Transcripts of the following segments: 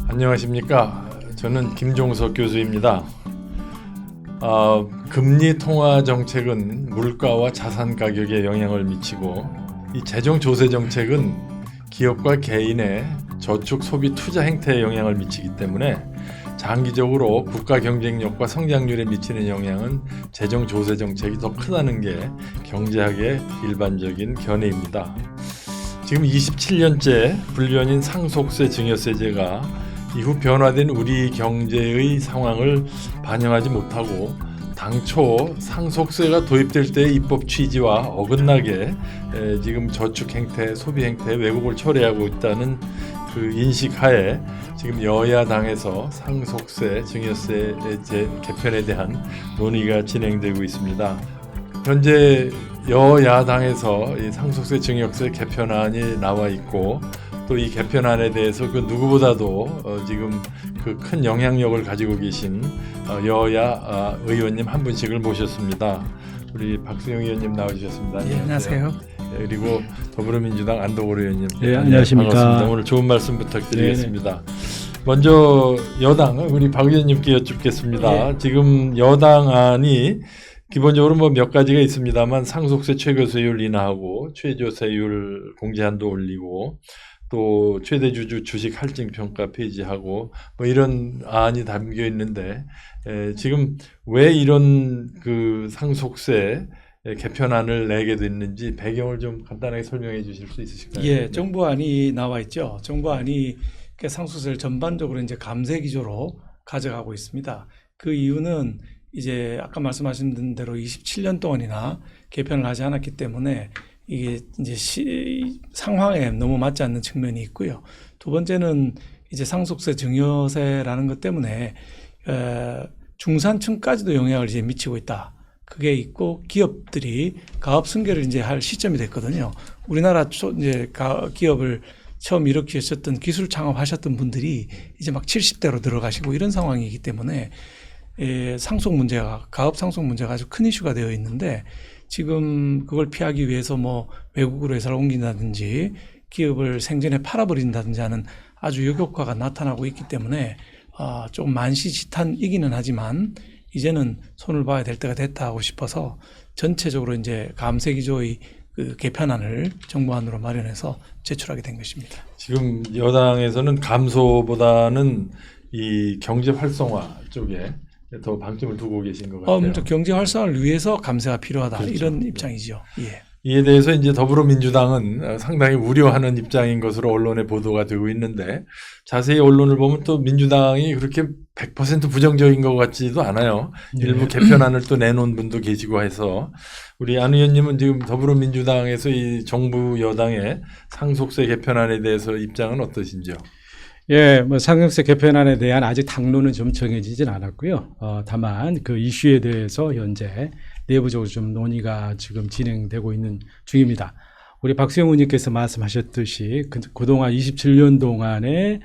안녕하십니까. 저는 김종석 교수입니다. 금리 통화 정책은 물가와 자산 가격에 영향을 미치고, 이 재정 조세 정책은 기업과 개인의 저축, 소비, 투자 행태에 영향을 미치기 때문에 장기적으로 국가 경쟁력과 성장률에 미치는 영향은 재정 조세 정책이 더 크다는 게 경제학의 일반적인 견해입니다. 지금 27년째 불변인 상속세 증여세제가 이후 변화된 우리 경제의 상황을 반영하지 못하고 당초 상속세가 도입될 때의 입법 취지와 어긋나게 지금 저축 행태, 소비 행태에 왜곡을 초래하고 있다는 그 인식하에 지금 여야당에서 상속세, 증여세 개편에 대한 논의가 진행되고 있습니다. 현재 여야당에서 이 상속세, 증여세 개편안이 나와 있고, 또 이 개편안에 대해서 그 누구보다도 지금 그 큰 영향력을 가지고 계신 여야 의원님 한 분씩을 모셨습니다. 우리 박수영 의원님 나와주셨습니다. 네, 안녕하세요. 그리고 더불어민주당 안동걸 의원님. 네, 안녕하십니까. 반갑습니다. 오늘 좋은 말씀 부탁드리겠습니다. 먼저 여당 우리 박 의원님께 여쭙겠습니다. 지금 여당안이 기본적으로 뭐 몇 가지가 있습니다만 상속세 최고세율 인하하고 최저세율 공제한도 올리고, 또 최대 주주 주식 할증 평가 폐지하고 뭐 이런 안이 담겨 있는데, 지금 왜 이런 그 상속세 개편안을 내게 됐는지 배경을 좀 간단하게 설명해 주실 수 있으실까요? 예, 정부안이 나와 있죠. 정부안이 상속세를 전반적으로 이제 감세 기조로 가져가고 있습니다. 그 이유는 이제 아까 말씀하신 대로 27년 동안이나 개편을 하지 않았기 때문에 이게 이제 상황에 너무 맞지 않는 측면이 있고요. 두 번째는 이제 상속세 증여세라는 것 때문에 중산층까지도 영향을 이제 미치고 있다. 그게 있고, 기업들이 가업 승계를 이제 할 시점이 됐거든요. 우리나라 이제 기업을 처음 일으키셨던 기술 창업하셨던 분들이 이제 막 70대로 들어가시고 이런 상황이기 때문에 상속 문제가, 가업 상속 문제가 아주 큰 이슈가 되어 있는데, 지금 그걸 피하기 위해서 뭐 외국으로 회사를 옮긴다든지 기업을 생전에 팔아버린다든지 하는 아주 역효과가 나타나고 있기 때문에 조금 만시지탄이기는 하지만 이제는 손을 봐야 될 때가 됐다 하고 싶어서 전체적으로 이제 감세 기조의 그 개편안을 정부안으로 마련해서 제출하게 된 것입니다. 지금 여당에서는 감소보다는 이 경제 활성화 쪽에 더 방점을 두고 계신 것 같아요. 경제 활성화를 위해서 감세가 필요하다, 그렇죠. 이런 입장이죠. 예. 이에 대해서 이제 더불어민주당은 상당히 우려하는 입장인 것으로 언론에 보도가 되고 있는데, 자세히 언론을 보면 또 민주당이 그렇게 100% 부정적인 것 같지도 않아요. 네. 일부 개편안을 또 내놓은 분도 계시고 해서, 우리 안 의원님은 지금 더불어민주당에서 이 정부 여당의 상속세 개편안에 대해서 입장은 어떠신지요? 예, 뭐 상속세 개편안에 대한 아직 당론은 좀 정해지진 않았고요. 다만 그 이슈에 대해서 현재 내부적으로 좀 논의가 지금 진행되고 있는 중입니다. 우리 박수영 의원님께서 말씀하셨듯이 그동안 27년 동안의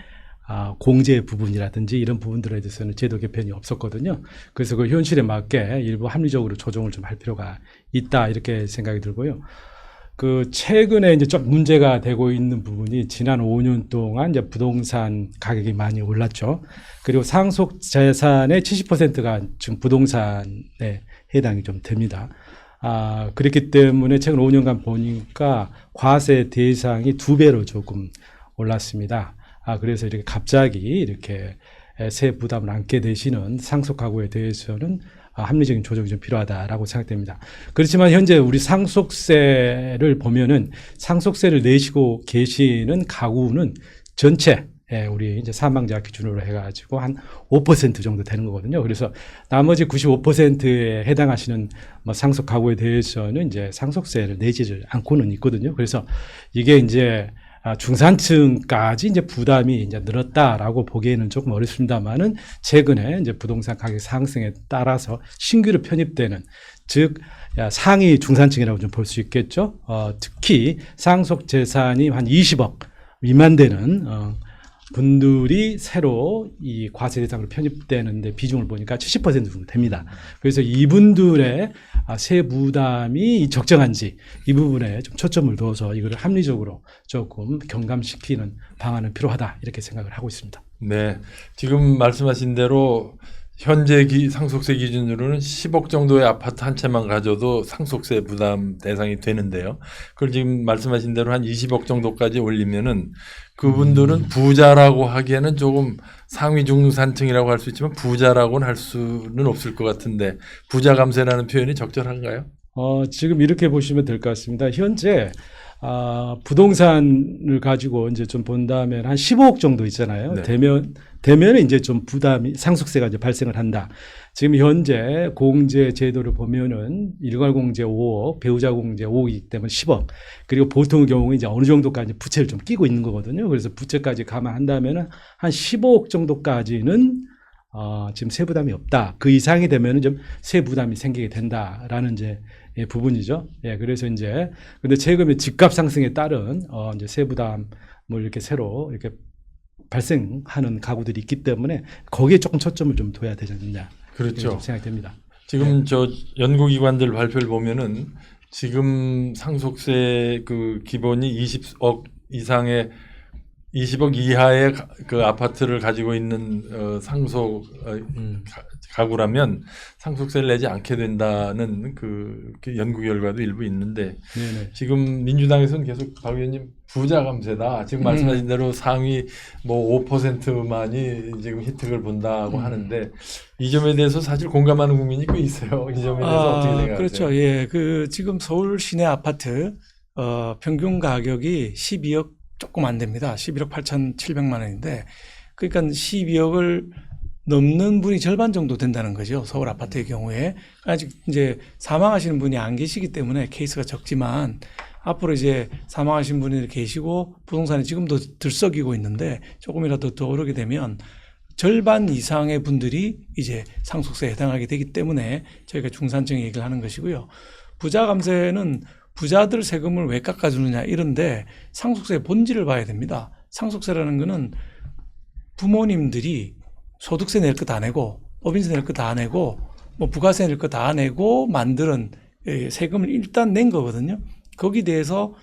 공제 부분이라든지 이런 부분들에 대해서는 제도 개편이 없었거든요. 그래서 그 현실에 맞게 일부 합리적으로 조정을 좀 할 필요가 있다, 이렇게 생각이 들고요. 그 최근에 이제 좀 문제가 되고 있는 부분이 지난 5년 동안 이제 부동산 가격이 많이 올랐죠. 그리고 상속 재산의 70%가 지금 부동산에 해당이 좀 됩니다. 그렇기 때문에 최근 5년간 보니까 과세 대상이 2배로 조금 올랐습니다. 그래서 이렇게 갑자기 이렇게 세 부담을 안게 되시는 상속 가구에 대해서는 합리적인 조정이 좀 필요하다라고 생각됩니다. 그렇지만 현재 우리 상속세를 보면은 상속세를 내시고 계시는 가구는 전체 우리 이제 사망자 기준으로 해가지고 한 5% 정도 되는 거거든요. 그래서 나머지 95%에 해당하시는 뭐 상속 가구에 대해서는 이제 상속세를 내지를 않고는 있거든요. 그래서 이게 이제 중산층까지 이제 부담이 이제 늘었다라고 보기에는 조금 어렵습니다만은, 최근에 이제 부동산 가격 상승에 따라서 신규로 편입되는, 즉 상위 중산층이라고 좀 볼 수 있겠죠. 특히 상속 재산이 한 20억 미만 되는 분들이 새로 이 과세 대상으로 편입되는데 비중을 보니까 70% 정도 됩니다. 그래서 이분들의 세 부담이 적정한지 이 부분에 좀 초점을 둬서 이거를 합리적으로 조금 경감시키는 방안은 필요하다, 이렇게 생각을 하고 있습니다. 네, 지금 말씀하신 대로 현재 상속세 기준으로는 10억 정도의 아파트 한 채만 가져도 상속세 부담 대상이 되는데요. 그걸 지금 말씀하신 대로 한 20억 정도까지 올리면은 그분들은 부자라고 하기에는 조금 상위 중산층이라고 할 수 있지만 부자라고는 할 수는 없을 것 같은데 부자 감세라는 표현이 적절한가요? 지금 이렇게 보시면 될 것 같습니다. 현재 부동산을 가지고 이제 좀 본다면 한 15억 정도 있잖아요. 네. 되면 이제 좀 부담이 상속세가 이제 발생을 한다. 지금 현재 공제 제도를 보면은 일괄 공제 5억, 배우자 공제 5억이기 때문에 10억. 그리고 보통의 경우는 이제 어느 정도까지 부채를 좀 끼고 있는 거거든요. 그래서 부채까지 감안한다면은 한 15억 정도까지는 지금 세부담이 없다. 그 이상이 되면은 좀 세부담이 생기게 된다라는 이제 부분이죠. 예, 그래서 이제 근데 최근에 집값 상승에 따른 이제 세부담을 이렇게 새로 이렇게 발생하는 가구들이 있기 때문에 거기에 조금 초점을 좀 둬야 되지 않느냐. 그렇죠. 좀 생각됩니다. 지금 저 연구기관들 발표를 보면은 지금 상속세 그 기본이 20억 이상의 20억 이하의 그 아파트를 가지고 있는 상속 가구라면 상속세를 내지 않게 된다는 그 연구 결과도 일부 있는데 네네. 지금 민주당에서는 계속 박 의원님 부자 감세다. 지금 말씀하신 대로 상위 뭐 5%만이 지금 혜택을 본다고 하는데 이 점에 대해서 사실 공감하는 국민이 꽤 있어요. 이 점에 대해서 어떻게 생각하세요? 그렇죠. 예, 그 지금 서울 시내 아파트 평균 가격이 12억 조금 안 됩니다. 11억 8,700만 원인데 그러니까 12억을 넘는 분이 절반 정도 된다는 거죠. 서울 아파트의 경우에 아직 이제 사망하시는 분이 안 계시기 때문에 케이스가 적지만 앞으로 이제 사망하신 분이 계시고 부동산이 지금도 들썩이고 있는데 조금이라도 더 오르게 되면 절반 이상의 분들이 이제 상속세에 해당하게 되기 때문에 저희가 중산층 얘기를 하는 것이고요. 부자 감세는 부자들 세금을 왜 깎아주느냐 이런데 상속세의 본질을 봐야 됩니다. 상속세라는 거는 부모님들이 소득세 낼 거 다 내고 법인세 낼 거 다 내고 뭐 부가세 낼 거 다 내고 만드는 세금을 일단 낸 거거든요. 거기에 대해서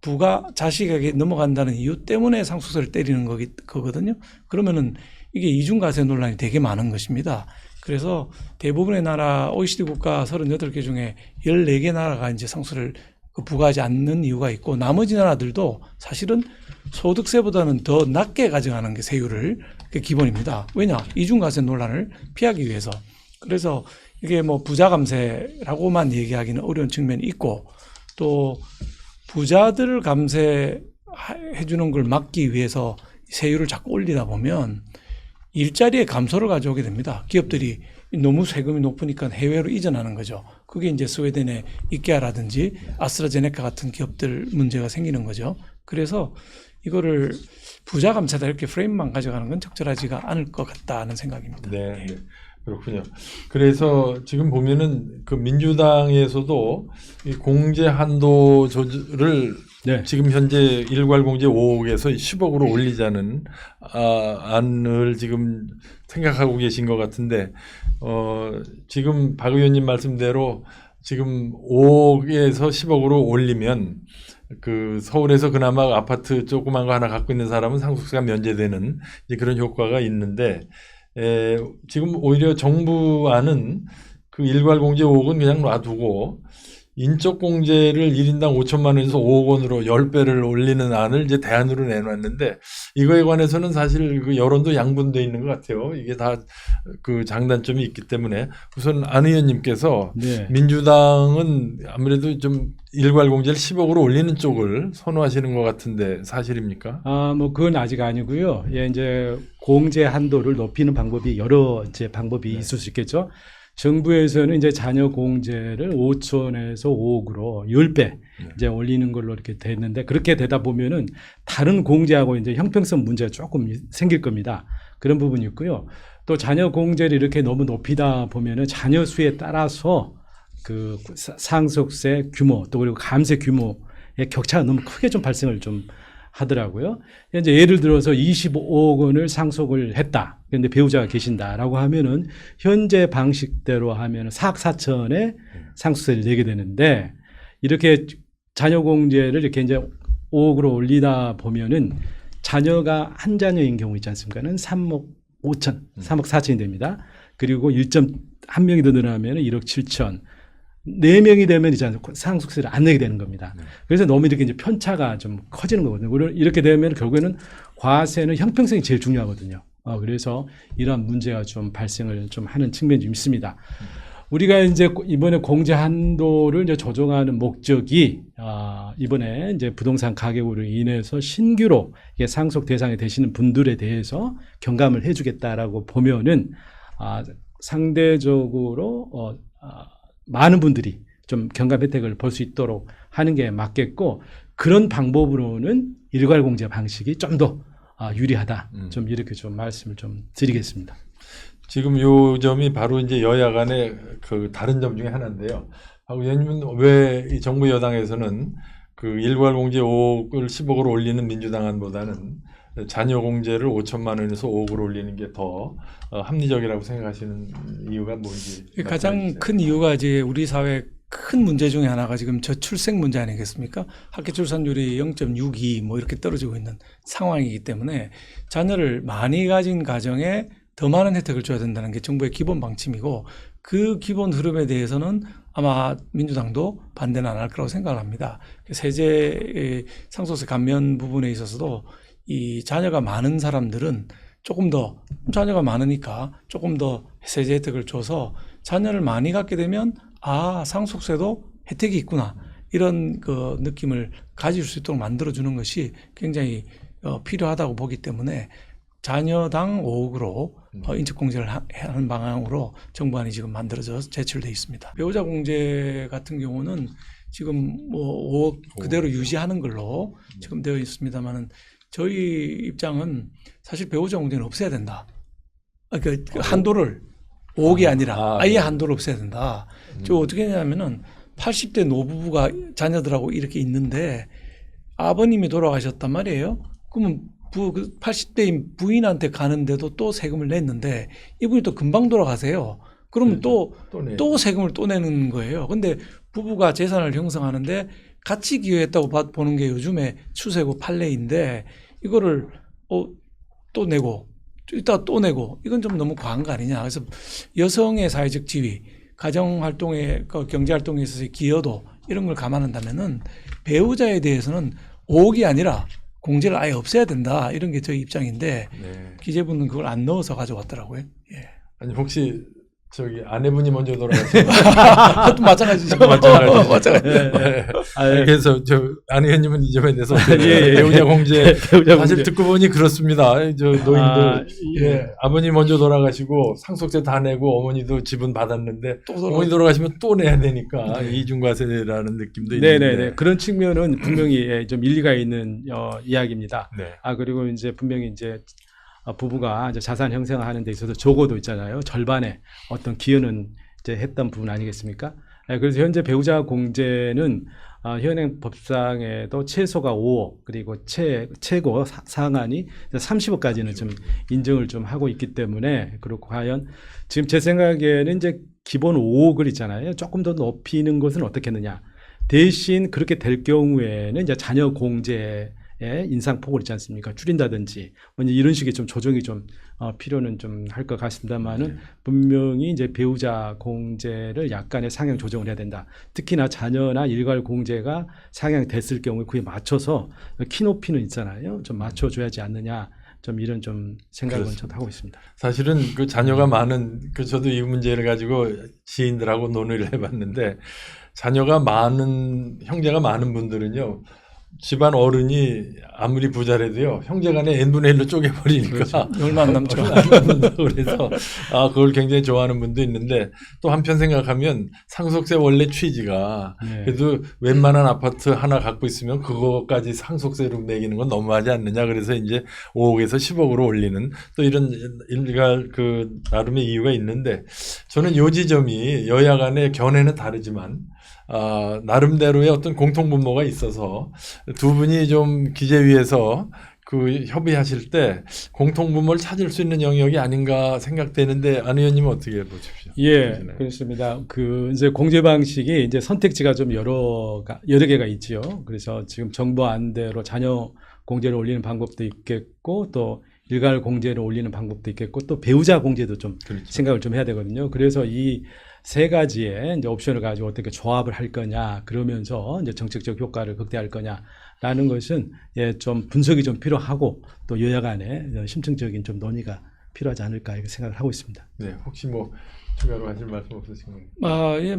부가 자식에게 넘어간다는 이유 때문에 상속세를 때리는 거거든요. 그러면은 이게 이중과세 논란이 되게 많은 것입니다. 그래서 대부분의 나라 OECD 국가 38개 중에 14개 나라가 이제 상속세를 부과하지 않는 이유가 있고 나머지 나라들도 사실은 소득세보다는 더 낮게 가져가는 게 세율을 그게 기본입니다. 왜냐? 이중과세 논란을 피하기 위해서. 그래서 이게 뭐 부자 감세라고만 얘기하기는 어려운 측면이 있고 또 부자들을 감세해 주는 걸 막기 위해서 세율을 자꾸 올리다 보면 일자리의 감소를 가져오게 됩니다. 기업들이 너무 세금이 높으니까 해외로 이전하는 거죠. 그게 이제 스웨덴의 이케아라든지 아스트라제네카 같은 기업들 문제가 생기는 거죠. 그래서 이거를 부자 감세다 이렇게 프레임만 가져가는 건 적절하지가 않을 것 같다는 생각입니다. 네, 네. 그렇군요. 그래서 지금 보면은 그 민주당에서도 이 공제 한도 조절을 네. 지금 현재 일괄 공제 5억에서 10억으로 올리자는 안을 지금 생각하고 계신 것 같은데 지금 박 의원님 말씀대로 지금 5억에서 10억으로 올리면 그 서울에서 그나마 아파트 조그만 거 하나 갖고 있는 사람은 상속세가 면제되는 이제 그런 효과가 있는데 지금 오히려 정부안은 그 일괄 공제 5억은 그냥 놔두고 인적 공제를 1인당 5천만 원에서 5억 원으로 10배를 올리는 안을 이제 대안으로 내놨는데 이거에 관해서는 사실 그 여론도 양분되어 있는 것 같아요. 이게 다 그 장단점이 있기 때문에 우선 안 의원님께서 네. 민주당은 아무래도 좀 일괄 공제를 10억으로 올리는 쪽을 선호하시는 것 같은데 사실입니까? 뭐 그건 아직 아니고요. 예, 이제 공제 한도를 높이는 방법이 여러 이제 방법이 있을 수 있겠죠. 정부에서는 이제 자녀 공제를 5천에서 5억으로 10배 이제 올리는 걸로 이렇게 됐는데 그렇게 되다 보면은 다른 공제하고 이제 형평성 문제가 조금 생길 겁니다. 그런 부분이 있고요. 또 자녀 공제를 이렇게 너무 높이다 보면은 자녀 수에 따라서 그 상속세 규모 또 그리고 감세 규모의 격차가 너무 크게 좀 발생을 좀 하더라고요. 이제 예를 들어서 25억 원을 상속을 했다. 그런데 배우자가 계신다라고 하면은 현재 방식대로 하면은 4억 4천에 상속세를 내게 되는데 이렇게 자녀 공제를 이렇게 이제 5억으로 올리다 보면은 자녀가 한 자녀인 경우 있지 않습니까는 3억 5천, 3억 4천이 됩니다. 그리고 1.1명이 더 늘어나면 1억 7천. 4명이 되면 이제 상속세를 안 내게 되는 겁니다. 그래서 너무 이렇게 이제 편차가 좀 커지는 거거든요. 이렇게 되면 결국에는 과세는 형평성이 제일 중요하거든요. 그래서 이런 문제가 좀 발생을 좀 하는 측면이 좀 있습니다. 우리가 이제 이번에 공제 한도를 이제 조정하는 목적이 이번에 이제 부동산 가격으로 인해서 신규로 이게 상속 대상이 되시는 분들에 대해서 경감을 해주겠다라고 보면은 상대적으로 많은 분들이 좀 경감 혜택을 볼 수 있도록 하는 게 맞겠고 그런 방법으로는 일괄 공제 방식이 좀 더 유리하다. 좀 이렇게 좀 말씀을 좀 드리겠습니다. 지금 요 점이 바로 이제 여야 간의 그 다른 점 중에 하나인데요. 의원님은 왜 이 정부 여당에서는 그 일괄 공제 5억을 10억으로 올리는 민주당 안보다는 자녀 공제를 5천만 원에서 5억으로 올리는 게 더 합리적이라고 생각하시는 이유가 뭔지. 가장 큰 이유가 이제 우리 사회 큰 문제 중에 하나가 지금 저출생 문제 아니겠습니까? 학교 출산율이 0.62 뭐 이렇게 떨어지고 있는 상황이기 때문에 자녀를 많이 가진 가정에 더 많은 혜택을 줘야 된다는 게 정부의 기본 방침이고 그 기본 흐름에 대해서는 아마 민주당도 반대는 안 할 거라고 생각을 합니다. 세제 상속세 감면 부분에 있어서도 이 자녀가 많은 사람들은 조금 더 자녀가 많으니까 조금 더 세제 혜택을 줘서 자녀를 많이 갖게 되면 상속세도 혜택이 있구나 이런 그 느낌을 가질 수 있도록 만들어주는 것이 굉장히 필요하다고 보기 때문에 자녀당 5억으로 인적공제를 하는 방향으로 정부안이 지금 만들어져 제출돼 있습니다. 배우자 공제 같은 경우는 지금 뭐 5억 그대로 유지하는 걸로 지금 되어 있습니다만은 저희 입장은 사실 배우자 공제는 없애야 된다. 그 한도를 5억이 아니라 아예 한도를 없애야 된다. 저 어떻게 하냐면은 80대 노부부가 자녀들하고 이렇게 있는데 아버님이 돌아가셨단 말이에요. 그러면 80대인 부인한테 가는데도 또 세금을 냈는데 이분이 또 금방 돌아가세요. 그러면 또 세금을 또 내는 거예요. 근데 부부가 재산을 형성하는데 같이 기여했다고 보는 게 요즘에 추세고 판례인데 이거를 또 내고 이따 또 내고 이건 좀 너무 과한 거 아니냐. 그래서 여성의 사회적 지위, 가정활동에 경제활동에 있어서의 기여도 이런 걸 감안한다면은 배우자에 대해서는 5억이 아니라 공제를 아예 없애야 된다. 이런 게 저희 입장인데 기재부는 그걸 안 넣어서 가져왔더라고요. 예. 아니 혹시 저기 아내분이 먼저 돌아가시면 그것도 마찬가지죠. 마찬가지. 그래서 안 의원님은 이 점에 대해서 배우자 공제 사실 듣고 보니 그렇습니다. 저 노인들 아버님 먼저 돌아가시고 상속세 다 내고 어머니도 지분 받았는데 어머니 돌아가시면 또 내야 되니까 이중과세라는 느낌도 있는데. 네네네. 그런 측면은 분명히 좀 일리가 있는 이야기입니다. 네. 그리고 이제 분명히 이제 부부가 이제 자산 형성하는 데 있어서 적어도 있잖아요. 절반의 어떤 기여는 이제 했던 부분 아니겠습니까? 그래서 현재 배우자 공제는 현행 법상에도 최소가 5억 그리고 최고 상한이 30억까지는 좀 인정을 좀 하고 있기 때문에 그렇고 과연 지금 제 생각에는 이제 기본 5억을 있잖아요. 조금 더 높이는 것은 어떻겠느냐. 대신 그렇게 될 경우에는 이제 자녀 공제 인상폭을 있지 않습니까? 줄인다든지 이런 식의 좀 조정이 좀 필요는 좀 할 것 같습니다만은 분명히 이제 배우자 공제를 약간의 상향 조정을 해야 된다. 특히나 자녀나 일괄 공제가 상향됐을 경우에 그에 맞춰서 키 높이는 있잖아요. 좀 맞춰줘야지 않느냐. 좀 이런 좀 생각은 저도 하고 있습니다. 사실은 그 자녀가 많은 저도 이 문제를 가지고 지인들하고 논의를 해봤는데 자녀가 많은 형제가 많은 분들은요. 집안 어른이 아무리 부자라도요 형제간에 n분의 1로 쪼개버리니까 얼마 안 남죠. 그래서 그걸 굉장히 좋아하는 분도 있는데 또 한편 생각하면 상속세 원래 취지가 그래도 웬만한 아파트 하나 갖고 있으면 그거까지 상속세로 매기는 건 너무하지 않느냐. 그래서 이제 5억에서 10억으로 올리는 또 이런 일가 그 나름의 이유가 있는데 저는 요 지점이 여야 간의 견해는 다르지만 나름대로의 어떤 공통분모가 있어서 두 분이 좀 기재위에서 그 협의하실 때 공통분모를 찾을 수 있는 영역이 아닌가 생각되는데 안 의원님은 어떻게 보십시오? 예, 그렇습니다. 그 이제 공제 방식이 이제 선택지가 좀 여러 개가 있지요. 그래서 지금 정부 안대로 자녀 공제를 올리는 방법도 있겠고 또 일괄 공제를 올리는 방법도 있겠고 또 배우자 공제도 좀 그렇죠. 생각을 좀 해야 되거든요. 그래서 이 세 가지의 이제 옵션을 가지고 어떻게 조합을 할 거냐 그러면서 이제 정책적 효과를 극대화할 거냐라는 것은 예, 좀 분석이 좀 필요하고 또 여야 간에 심층적인 좀 논의가 필요하지 않을까 이렇게 생각을 하고 있습니다. 네, 혹시 뭐 추가로 하실 말씀 없으신가요? 예,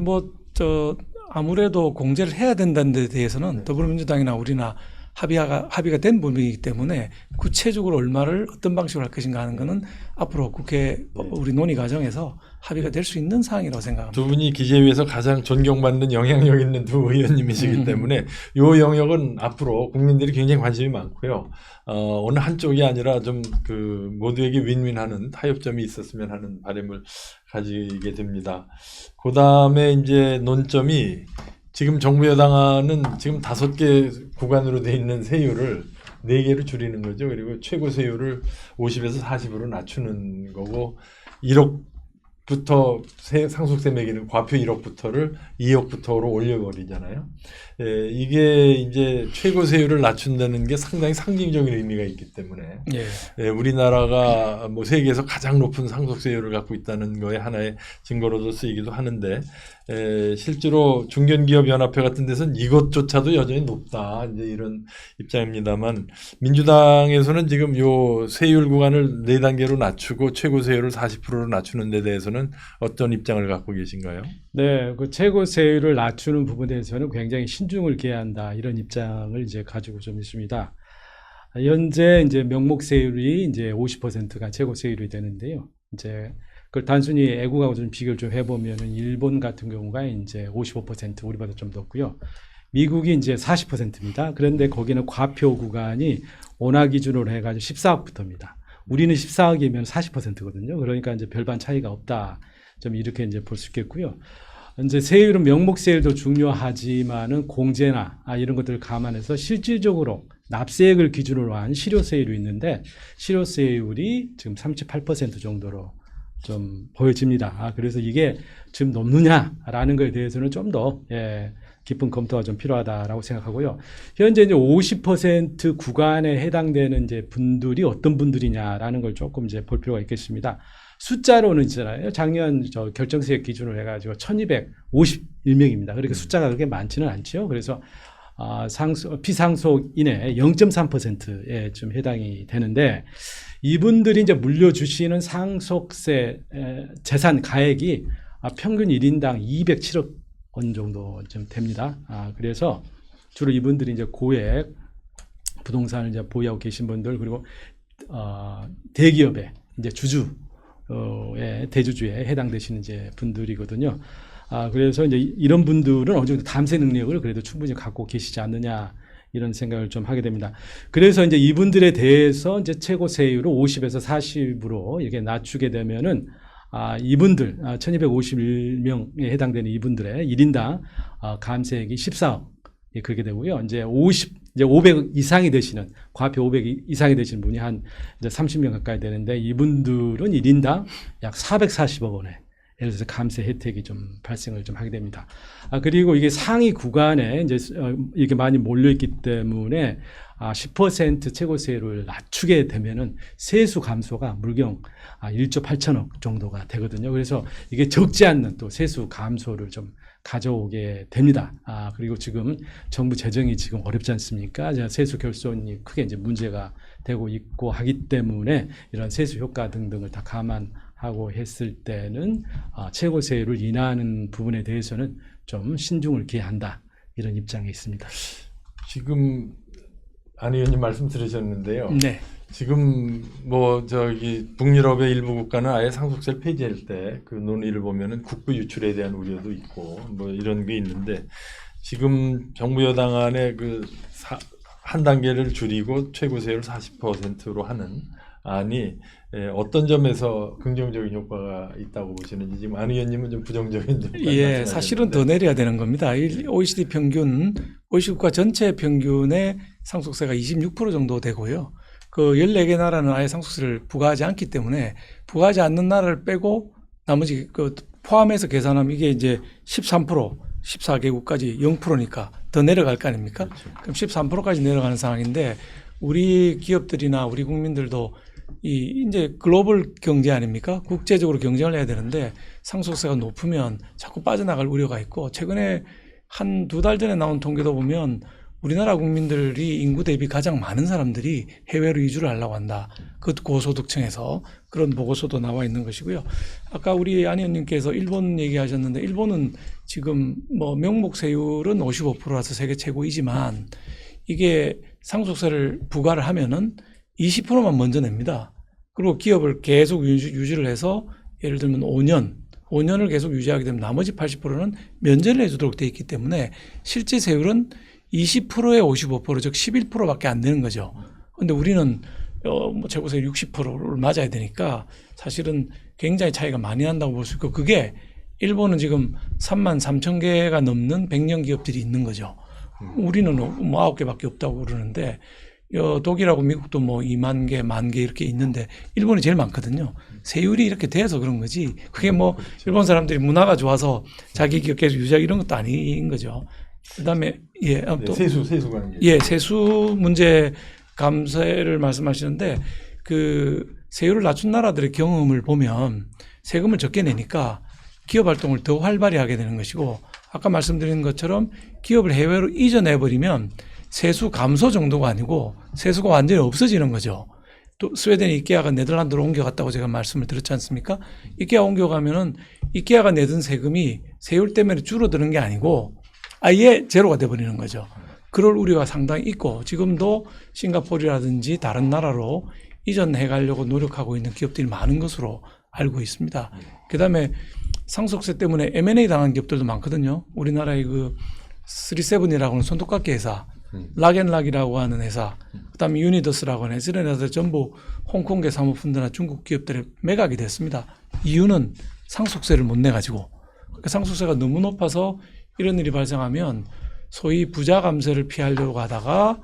아무래도 공제를 해야 된다는 데 대해서는 네. 더불어민주당이나 우리나 합의가 된 부분이기 때문에 구체적으로 얼마를 어떤 방식으로 할 것인가 하는 것은 앞으로 국회 우리 논의 과정에서 합의가 될 수 있는 사항이라고 생각합니다. 두 분이 기재위에서 가장 존경받는 영향력 있는 두 의원님이시기 때문에 이 영역은 앞으로 국민들이 굉장히 관심이 많고요. 어느 한쪽이 아니라 좀 그 모두에게 윈윈하는 타협점이 있었으면 하는 바람을 가지게 됩니다. 그 다음에 이제 논점이 지금 정부 여당안은 지금 5개 구간으로 돼 있는 세율을 4개로 줄이는 거죠. 그리고 최고 세율을 50에서 40으로 낮추는 거고 1억부터 상속세 매기는 과표 1억부터를 2억부터로 올려버리잖아요. 이게 이제 최고 세율을 낮춘다는 게 상당히 상징적인 의미가 있기 때문에 우리나라가 뭐 세계에서 가장 높은 상속세율을 갖고 있다는 거에 하나의 증거로도 쓰이기도 하는데 실제로 중견기업연합회 같은 데서는 이것조차도 여전히 높다 이제 이런 입장입니다만 민주당에서는 지금 요 세율 구간을 4단계로 낮추고 최고 세율을 40%로 낮추는 데 대해서는 어떤 입장을 갖고 계신가요? 네, 그 최고 세율을 낮추는 부분에 대해서는 굉장히 신중을 기해야 한다 이런 입장을 이제 가지고 좀 있습니다. 현재 이제 명목 세율이 이제 50%가 최고 세율이 되는데요. 이제 그걸 단순히 애국하고 좀 비교를 좀 해보면은 일본 같은 경우가 이제 55% 우리보다 좀 높고요. 미국이 이제 40%입니다. 그런데 거기는 과표 구간이 원화 기준으로 해가지고 14억부터입니다. 우리는 14억이면 40%거든요. 그러니까 이제 별반 차이가 없다. 좀 이렇게 이제 볼 수 있겠고요. 이제 세율은 명목 세율도 중요하지만은 공제나 이런 것들을 감안해서 실질적으로 납세액을 기준으로 한 실효세율이 있는데 실효세율이 지금 38% 정도로 좀 보여집니다. 그래서 이게 지금 높느냐라는 것에 대해서는 좀 더 깊은 검토가 좀 필요하다라고 생각하고요. 현재 이제 50% 구간에 해당되는 이제 분들이 어떤 분들이냐라는 걸 조금 이제 볼 필요가 있겠습니다. 숫자로는 있잖아요. 작년 저 결정세액 기준으로 해가지고 1,251명입니다. 그러니까 숫자가 그렇게 많지는 않죠. 그래서 피상속인의 0.3%에 좀 해당이 되는데 이분들이 이제 물려주시는 상속세 재산 가액이 평균 1인당 207억 원 정도 좀 됩니다. 그래서 주로 이분들이 이제 고액 부동산을 이제 보유하고 계신 분들 그리고 대기업의 이제 대주주에 해당되시는 이제 분들이거든요. 그래서 이제 이런 분들은 어느 정도 담세 능력을 그래도 충분히 갖고 계시지 않느냐 이런 생각을 좀 하게 됩니다. 그래서 이제 이분들에 대해서 이제 최고 세율을 50에서 40으로 이렇게 낮추게 되면은 이분들 1,251명에 해당되는 이분들의 1인당 감세액이 14억 그렇게 되고요. 이제 500 이상이 되시는 과표 500 이상이 되시는 분이 한 이제 30명 가까이 되는데 이분들은 1인당 약 440억 원에 예를 들어서 감세 혜택이 좀 발생을 좀 하게 됩니다. 그리고 이게 상위 구간에 이제 이렇게 많이 몰려있기 때문에 10% 최고세율을 낮추게 되면은 세수 감소가 물경 1조 8천억 정도가 되거든요. 그래서 이게 적지 않는 또 세수 감소를 좀 가져오게 됩니다. 그리고 지금 정부 재정이 지금 어렵지 않습니까? 세수 결손이 크게 이제 문제가 되고 있고 하기 때문에 이런 세수 효과 등등을 다 감안하고 했을 때는 최고세율을 인하하는 부분에 대해서는 좀 신중을 기한다 이런 입장에 있습니다. 지금 안 의원님 말씀 들으셨는데요. 네. 지금 뭐 북유럽의 일부 국가는 아예 상속세를 폐지할 때 그 논의를 보면은 국부 유출에 대한 우려도 있고 뭐 이런 게 있는데 지금 정부 여당안에 한 단계를 줄이고 최고세율 40%로 하는 안이 어떤 점에서 긍정적인 효과가 있다고 보시는지 지금 안 의원님은 좀 부정적인 점 사실은 더 내려야 되는 겁니다. OECD 국가 전체 평균의 상속세가 26% 정도 되고요. 그 14개 나라는 아예 상속세를 부과하지 않기 때문에 부과하지 않는 나라를 빼고 나머지 포함해서 계산하면 이게 이제 13%, 14개국까지 0%니까 더 내려갈 거 아닙니까? 그렇죠. 그럼 13%까지 내려가는 상황인데 우리 기업들이나 우리 국민들도 이 이제 글로벌 경제 아닙니까? 국제적으로 경쟁을 해야 되는데 상속세가 높으면 자꾸 빠져나갈 우려가 있고 최근에 한 2달 전에 나온 통계도 보면 우리나라 국민들이 인구 대비 가장 많은 사람들이 해외로 이주를 하려고 한다. 그 고소득층에서 그런 보고서도 나와 있는 것이고요. 아까 우리 안 의원님께서 일본 얘기하셨는데 일본은 지금 뭐 명목세율은 55%라서 세계 최고이지만 이게 상속세를 부과를 하면은 20%만 먼저 냅니다. 그리고 기업을 계속 유지를 해서 예를 들면 5년을 계속 유지하게 되면 나머지 80%는 면제를 해주도록 돼 있기 때문에 실제 세율은 20%에 55%, 즉 11%밖에 안 되는 거죠. 그런데 우리는 뭐 최고세율 60%를 맞아야 되니까 사실은 굉장히 차이가 많이 난다고 볼 수 있고 그게 일본은 지금 33,000개가 넘는 100년 기업들이 있는 거죠. 우리는 뭐 9개밖에 없다고 그러는데 독일하고 미국도 뭐 2만 개, 1만 개 이렇게 있는데 일본이 제일 많거든요. 세율이 이렇게 돼서 그런 거지. 그게 뭐 일본 사람들이 문화가 좋아서 자기 기업 계속 유지하기 이런 것도 아닌 거죠. 그다음에 또 세수 관계. 세수 문제 감세를 말씀하시는데 그 세율을 낮춘 나라들의 경험을 보면 세금을 적게 내니까 기업 활동을 더 활발히 하게 되는 것이고 아까 말씀드린 것처럼 기업을 해외로 이전해 버리면 세수 감소 정도가 아니고 세수가 완전히 없어지는 거죠. 또 스웨덴 이케아가 네덜란드로 옮겨갔다고 제가 말씀을 드렸지 않습니까? 이케아 옮겨가면은 이케아가 내던 세금이 세율 때문에 줄어드는 게 아니고 아예 제로가 돼버리는 거죠. 그럴 우려가 상당히 있고 지금도 싱가포르라든지 다른 나라로 이전해 가려고 노력하고 있는 기업들이 많은 것으로 알고 있습니다. 그다음에 상속세 때문에 M&A 당한 기업들도 많거든요. 우리나라의 그 37이라고 하는 손톱깎이 회사, 락앤락이라고 하는 회사, 그다음에 유니더스라고 하는 이런 회사들 전부 홍콩계 사모펀드나 중국 기업들에 매각이 됐습니다. 이유는 상속세를 못 내가지고 그러니까 상속세가 너무 높아서 이런 일이 발생하면 소위 부자 감세를 피하려고 하다가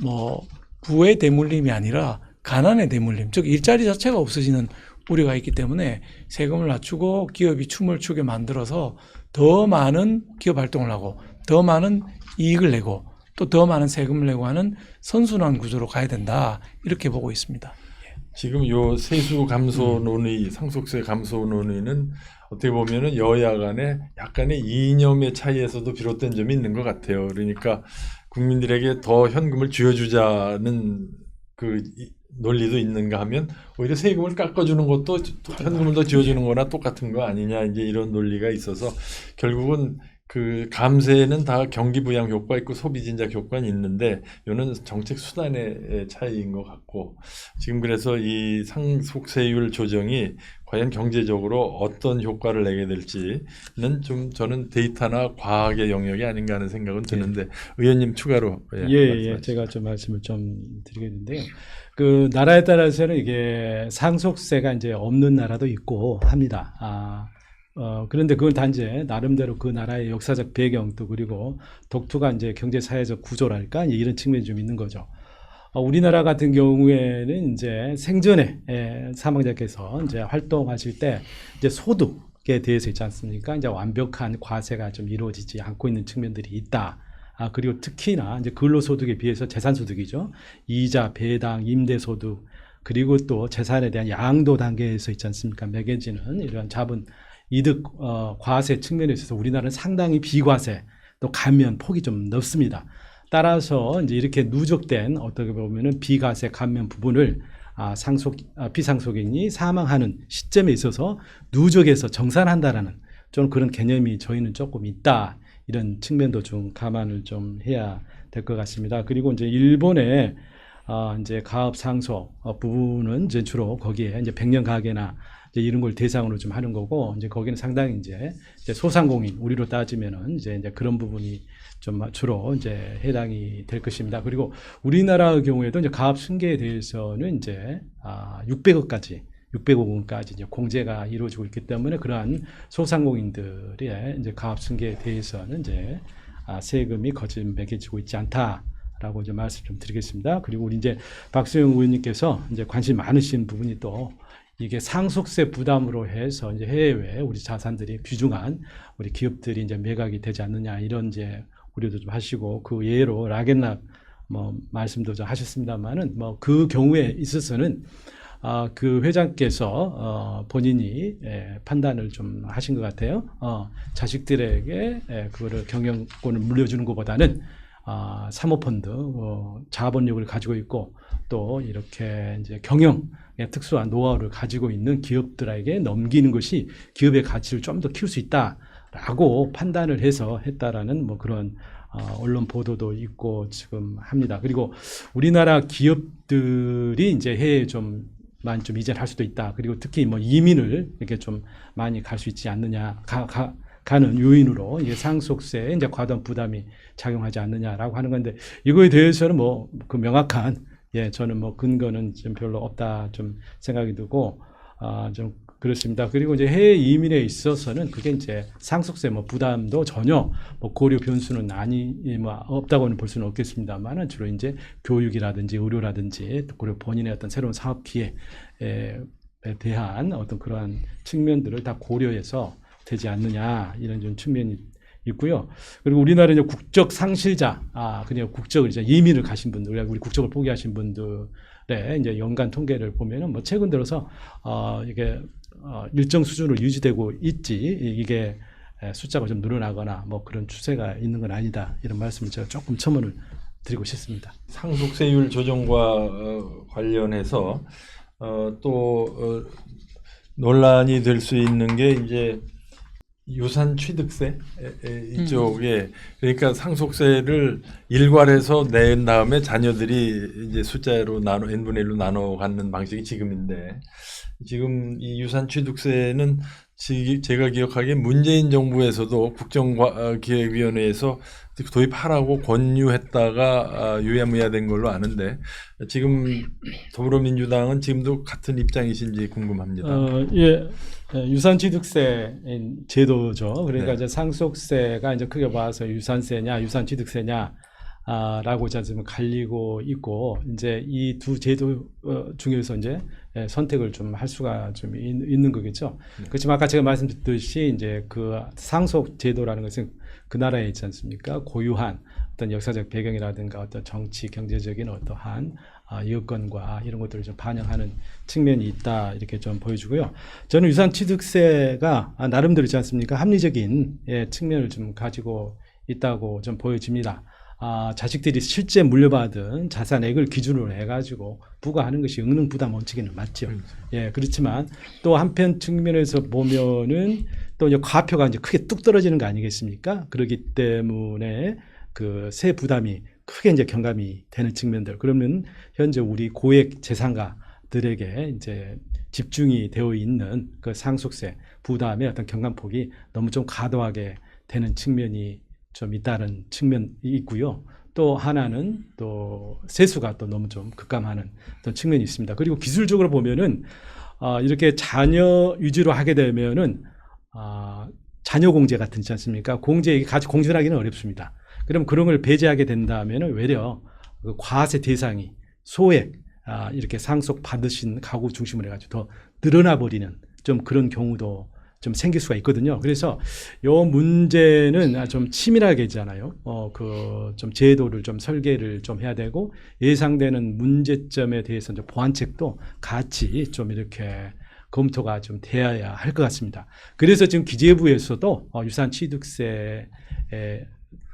뭐 부의 대물림이 아니라 가난의 대물림, 즉 일자리 자체가 없어지는 우려가 있기 때문에 세금을 낮추고 기업이 춤을 추게 만들어서 더 많은 기업 활동을 하고 더 많은 이익을 내고 또 더 많은 세금을 내고 하는 선순환 구조로 가야 된다 이렇게 보고 있습니다. 지금 요 세수 감소 논의, 상속세 감소 논의는 어떻게 보면은 여야 간에 약간의 이념의 차이에서도 비롯된 점이 있는 것 같아요. 그러니까 국민들에게 더 현금을 쥐어주자는 그 논리도 있는가 하면 오히려 세금을 깎아주는 것도 현금을 더 쥐어주는 거나 똑같은 거 아니냐 이제 이런 논리가 있어서 결국은 그 감세는 다 경기 부양 효과 있고 소비 진작 효과는 있는데 이거는 정책 수단의 차이인 것 같고 지금 그래서 이 상속세율 조정이 과연 경제적으로 어떤 효과를 내게 될지는 좀 저는 데이터나 과학의 영역이 아닌가 하는 생각은 드는데 의원님 추가로 제가 좀 말씀을 좀 드리겠는데요. 그 나라에 따라서는 이게 상속세가 이제 없는 나라도 있고 합니다. 그런데 그건 단지 나름대로 그 나라의 역사적 배경도 그리고 독특한 이제 경제 사회적 구조랄까 이런 측면이 좀 있는 거죠. 우리나라 같은 경우에는 이제 생전에 사망자께서 이제 활동하실 때 이제 소득에 대해서 있지 않습니까? 이제 완벽한 과세가 좀 이루어지지 않고 있는 측면들이 있다. 그리고 특히나 이제 근로소득에 비해서 재산소득이죠. 이자, 배당, 임대소득 그리고 또 재산에 대한 양도 단계에서 있지 않습니까? 매겨지는 이런 자본 이득 과세 측면에 있어서 우리나라는 상당히 비과세 또 감면 폭이 좀 넓습니다. 따라서 이제 이렇게 누적된 어떻게 보면은 비과세 감면 부분을 비상속인이 사망하는 시점에 있어서 누적해서 정산한다라는 좀 그런 개념이 저희는 조금 있다 이런 측면도 좀 감안을 좀 해야 될 것 같습니다. 그리고 이제 일본의 이제 가업 상속 부분은 이제 주로 거기에 이제 100년 가계나 이제 이런 걸 대상으로 좀 하는 거고 이제 거기는 상당히 이제 소상공인 우리로 따지면은 이제 그런 부분이 좀 주로 이제 해당이 될 것입니다. 그리고 우리나라 경우에도 이제 가압 승계에 대해서는 이제 600억 원까지 이제 공제가 이루어지고 있기 때문에 그러한 소상공인들의 이제 가압 승계에 대해서는 이제 세금이 거진 매겨지고 있지 않다라고 이제 말씀 좀 드리겠습니다. 그리고 우리 이제 박수영 의원님께서 이제 관심 많으신 부분이 또 이게 상속세 부담으로 해서 이제 해외 우리 자산들이 귀중한 우리 기업들이 이제 매각이 되지 않느냐 이런 이제 우려도 좀 하시고 그 예로 락앤락 뭐 말씀도 좀 하셨습니다만은 뭐 그 경우에 있어서는 그 회장께서 본인이 판단을 좀 하신 것 같아요. 자식들에게 그거를 경영권을 물려주는 것보다는 사모펀드 자본력을 가지고 있고 또 이렇게 이제 경영의 특수한 노하우를 가지고 있는 기업들에게 넘기는 것이 기업의 가치를 좀 더 키울 수 있다라고 판단을 해서 했다라는 뭐 그런 언론 보도도 있고 지금 합니다. 그리고 우리나라 기업들이 이제 해외에 좀 많이 좀 이전할 수도 있다. 그리고 특히 뭐 이민을 이렇게 좀 많이 갈 수 있지 않느냐, 가는 요인으로 이게 상속세에 이제 과도한 부담이 작용하지 않느냐라고 하는 건데 이거에 대해서는 뭐 그 명확한 저는 뭐 근거는 좀 별로 없다 좀 생각이 들고 좀 그렇습니다. 그리고 이제 해외 이민에 있어서는 그게 이제 상속세 뭐 부담도 전혀 뭐 고려 변수는 뭐 없다고는 볼 수는 없겠습니다만은 주로 이제 교육이라든지 의료라든지 또 그리고 본인의 어떤 새로운 사업 기회에 대한 어떤 그러한 측면들을 다 고려해서 되지 않느냐 이런 좀 측면이 있고요. 그리고 우리나라 이제 국적 상실자, 그냥 국적을 이제 이민을 가신 분들, 우리 국적을 포기하신 분들의 이제 연간 통계를 보면은 뭐 최근 들어서 이게 일정 수준으로 유지되고 있지 이게 숫자가 좀 늘어나거나 뭐 그런 추세가 있는 건 아니다 이런 말씀을 제가 조금 첨언을 드리고 싶습니다. 상속세율 조정과 관련해서 또 논란이 될 수 있는 게 이제 유산 취득세 이쪽에 그러니까 상속세를 일괄해서 낸 다음에 자녀들이 이제 숫자로 나눠 n분의 1로 나눠 갖는 방식이 지금인데 지금 이 유산 취득세는 제가 기억하기에 문재인 정부에서도 국정기획위원회에서 도입하라고 권유했다가 유야무야된 걸로 아는데 지금 더불어민주당은 지금도 같은 입장이신지 궁금합니다. 유산취득세 제도죠. 그러니까 네. 이제 상속세가 이제 크게 봐서 유산세냐, 유산취득세냐. 라고 지금 갈리고 있고 이제 이 두 제도 중에서 이제 선택을 좀 할 수가 좀 있는 거겠죠. 네. 그렇지만 아까 제가 말씀드렸듯이 이제 그 상속 제도라는 것은 그 나라에 있지 않습니까? 고유한 어떤 역사적 배경이라든가 어떤 정치 경제적인 어떠한 여건과 이런 것들을 좀 반영하는 측면이 있다 이렇게 좀 보여주고요. 저는 유산취득세가 나름대로 있지 않습니까? 합리적인 측면을 좀 가지고 있다고 좀 보여집니다. 자식들이 실제 물려받은 자산액을 기준으로 해가지고 부과하는 것이 응능 부담 원칙에는 맞죠. 그렇지만 또 한편 측면에서 보면은 또 이제 과표가 이제 크게 뚝 떨어지는 거 아니겠습니까? 그렇기 때문에 그 세 부담이 크게 이제 경감이 되는 측면들. 그러면 현재 우리 고액 재산가들에게 이제 집중이 되어 있는 그 상속세 부담의 어떤 경감폭이 너무 좀 과도하게 되는 측면이 좀 있다는 측면이 있고요. 또 하나는 또 세수가 또 너무 좀 급감하는 어떤 측면이 있습니다. 그리고 기술적으로 보면은 이렇게 자녀 위주로 하게 되면은 자녀 공제 같은 있지 않습니까? 공제 같이 공제를 하기는 어렵습니다. 그럼 그런 걸 배제하게 된다면은 외려 그 과세 대상이 소액 이렇게 상속 받으신 가구 중심으로 해가지고 더 늘어나 버리는 좀 그런 경우도 좀 생길 수가 있거든요. 그래서 요 문제는 좀 치밀하게 있잖아요. 그 좀 제도를 좀 설계를 좀 해야 되고 예상되는 문제점에 대해서 이제 보완책도 같이 좀 이렇게 검토가 좀 돼야 할 것 같습니다. 그래서 지금 기재부에서도 유산취득세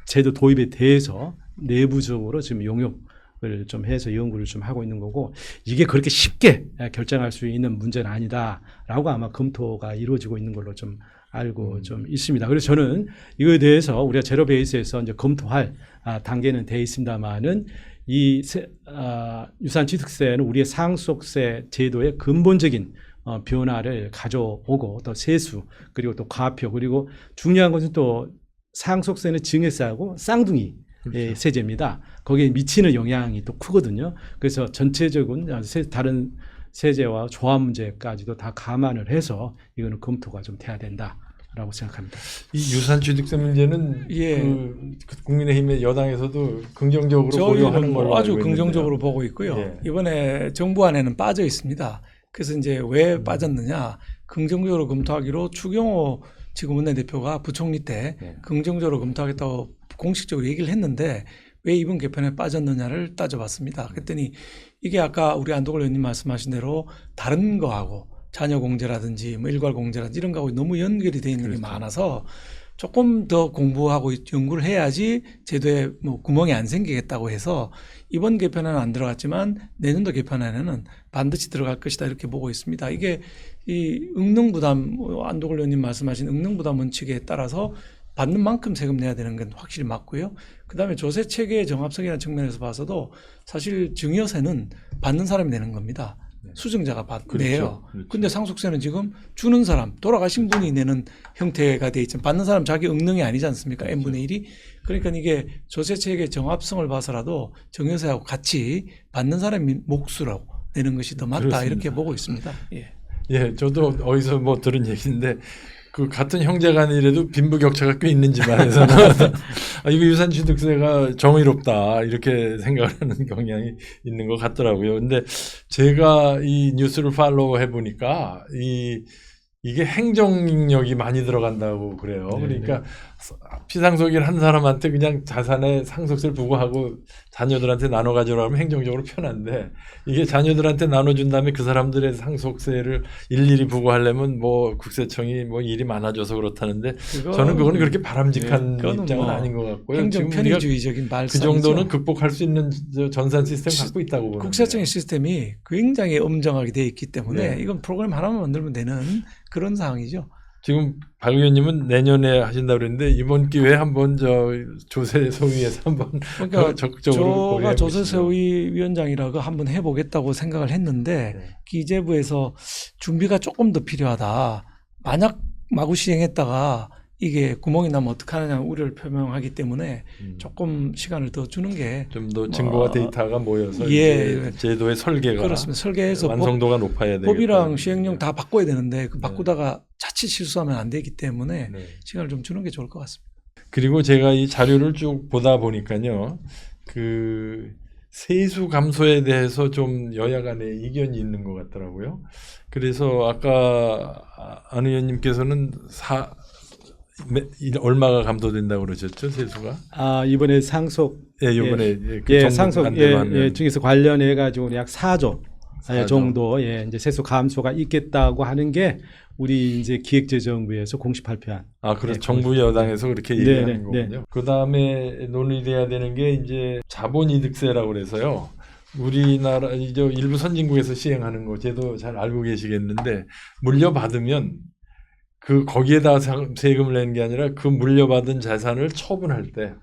제도 도입에 대해서 내부적으로 지금 용역을 좀 해서 연구를 좀 하고 있는 거고 이게 그렇게 쉽게 결정할 수 있는 문제는 아니다라고 아마 검토가 이루어지고 있는 걸로 좀 알고 좀 있습니다. 그래서 저는 이거에 대해서 우리가 제로 베이스에서 이제 검토할 단계는 돼 있습니다만은 이 유산취득세는 우리의 상속세 제도의 근본적인 변화를 가져오고 또 세수 그리고 또 과표 그리고 중요한 것은 또 상속세는 증여세하고 쌍둥이 그렇죠. 세제입니다. 거기에 미치는 영향이 또 크거든요. 그래서 전체적인 다른 세제와 조합 문제까지도 다 감안을 해서 이거는 검토가 좀 돼야 된다라고 생각합니다. 이 유산취득세 문제는 그 국민의힘의 여당에서도 긍정적으로 고려하는 걸로 아주 알고 긍정적으로 있는데요. 보고 있고요. 이번에 정부안에는 빠져 있습니다. 그래서 이제 왜 빠졌느냐? 긍정적으로 검토하기로 추경호 지금 원내대표가 부총리 때 긍정적으로 검토하겠다고 공식적으로 얘기를 했는데 왜 이번 개편에 빠졌느냐를 따져봤습니다. 그랬더니 이게 아까 우리 안도걸 의원님 말씀하신 대로 다른 거하고 자녀 공제라든지 뭐 일괄 공제라든지 이런 거하고 너무 연결이 돼 있는 게 많아서 조금 더 공부하고 연구를 해야지 제도에 뭐 구멍이 안 생기겠다고 해서 이번 개편에는 안 들어갔지만 내년도 개편에는 반드시 들어갈 것이다 이렇게 보고 있습니다. 이게 이 응능부담 안도걸 의원님 말씀하신 응능부담 원칙에 따라서 받는 만큼 세금 내야 되는 건 확실히 맞고요. 그다음에 조세 체계의 정합성이라는 측면에서 봐서도 사실 증여세는 받는 사람이 내는 겁니다. 수증자가 내요. 그렇죠. 근데 상속세는 지금 주는 사람, 돌아가신 분이 내는 형태가 돼 있죠. 받는 사람 자기 응능이 아니지 않습니까? 그렇죠. n분의 1이. 그러니까 이게 조세체계의 정합성을 봐서라도 증여세하고 같이 받는 사람이 몫으로 내는 것이 더 맞다 그렇습니다. 이렇게 보고 있습니다. 예. 예, 저도 어디서 뭐 들은 얘기인데 그 같은 형제간이라도 빈부격차가 꽤 있는 집안에서는 아, 이거 유산취득세가 정의롭다 이렇게 생각하는 경향이 있는 것 같더라고요. 근데 제가 이 뉴스를 팔로우 해보니까 이게 행정력이 많이 들어간다고 그래요. 네네. 그러니까 피상속일 한 사람한테 그냥 자산에 상속세를 부과하고 자녀들한테 나눠 가져라 하면 행정적으로 편한데 이게 자녀들한테 나눠준 다음에 그 사람들의 상속세를 일일이 부과하려면 뭐 국세청이 뭐 일이 많아져서 그렇다는데 저는 그거는 그렇게 바람직한 그거는 입장은 뭐 아닌 것 같고요. 행정 지금 우리가 편의주의적인 그 발상이죠. 정도는 극복할 수 있는 전산 시스템 갖고 있다고 보는 국세청의 시스템이 굉장히 엄정하게 되어 있기 때문에 네. 이건 프로그램 하나만 만들면 되는 그런 상황이죠. 지금 박 의원님은 내년에 하신다고 그랬는데 이번 기회에 한번 저 조세 소위에서 한번 그러니까 적극적으로 제가 조세소위 위원장이라고 한번 해보겠다고 생각을 했는데 네. 기재부에서 준비가 조금 더 필요하다. 만약 마구 시행했다가 이게 구멍이 나면 어떡하느냐 우려를 표명하기 때문에 조금 시간을 더 주는 게 좀 더 증거와 데이터가 모여서 예. 이제 제도의 설계가 그렇습니다. 설계해서 완성도가 높아야 되겠다. 법이랑 시행령 다 바꿔야 되는데 그 네. 바꾸다가 자칫 실수하면 안 되기 때문에 네. 시간을 좀 주는 게 좋을 것 같습니다. 그리고 제가 이 자료를 쭉 보다 보니까요, 그 세수 감소에 대해서 좀 여야 간에 이견이 있는 것 같더라고요. 그래서 아까 안 의원님께서는 얼마가 감소된다고 그러셨죠, 세수가? 아, 이번에 상속 예, 이번에 그 예, 정부 상속 반대로 하면 중에서 관련해 가지고 약 4조 4조. 정도 이제 세수 감소가 있겠다고 하는 게 우리 이제 기획재정부에서 공식 발표한. 그래서 네, 정부 여당에서 그렇게 얘기하는 네, 거군요. 네. 그 다음에 논의돼야 되는 게 이제 자본이득세라고 그래서요. 우리나라 이제 일부 선진국에서 시행하는 거 제도 잘 알고 계시겠는데 물려받으면 거기에다 세금을 내는 게 아니라 그 물려받은 자산을 처분할 때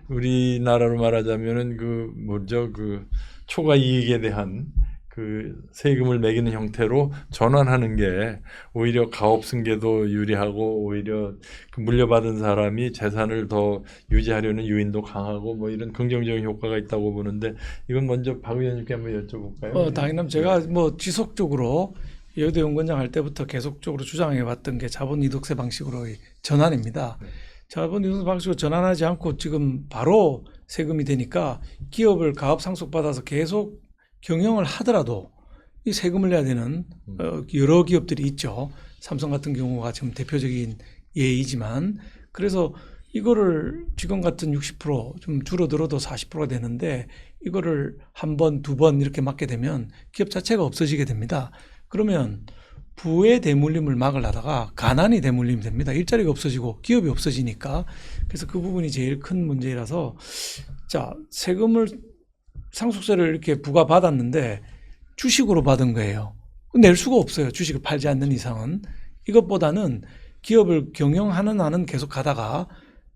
우리나라로 말하자면은 그 초과 이익에 대한 그 세금을 매기는 형태로 전환하는 게 오히려 가업 승계도 유리하고 오히려 그 물려받은 사람이 재산을 더 유지하려는 유인도 강하고 뭐 이런 긍정적인 효과가 있다고 보는데 이건 먼저 박 의원님께 한번 여쭤볼까요? 당연히 제가 뭐 지속적으로 여대 연구원장 할 때부터 계속적으로 주장해왔던 게 자본이득세 방식으로의 전환입니다. 네. 자본이득세 방식으로 전환하지 않고 지금 바로 세금이 되니까 기업을 가업 상속받아서 계속 경영을 하더라도 이 세금을 내야 되는 여러 기업들이 있죠. 삼성 같은 경우가 지금 대표적인 예이지만 그래서 이거를 지금 같은 60%좀 줄어들어도 40%가 되는데 이거를 한 번, 두 번 이렇게 맞게 되면 기업 자체가 없어지게 됩니다. 그러면 부의 대물림을 막으려다가 가난이 대물림이 됩니다. 일자리가 없어지고 기업이 없어지니까. 그래서 그 부분이 제일 큰 문제라서 자, 세금을 상속세를 이렇게 부과받았는데 주식으로 받은 거예요. 낼 수가 없어요. 주식을 팔지 않는 이상은. 이것보다는 기업을 경영하는 한은 계속 가다가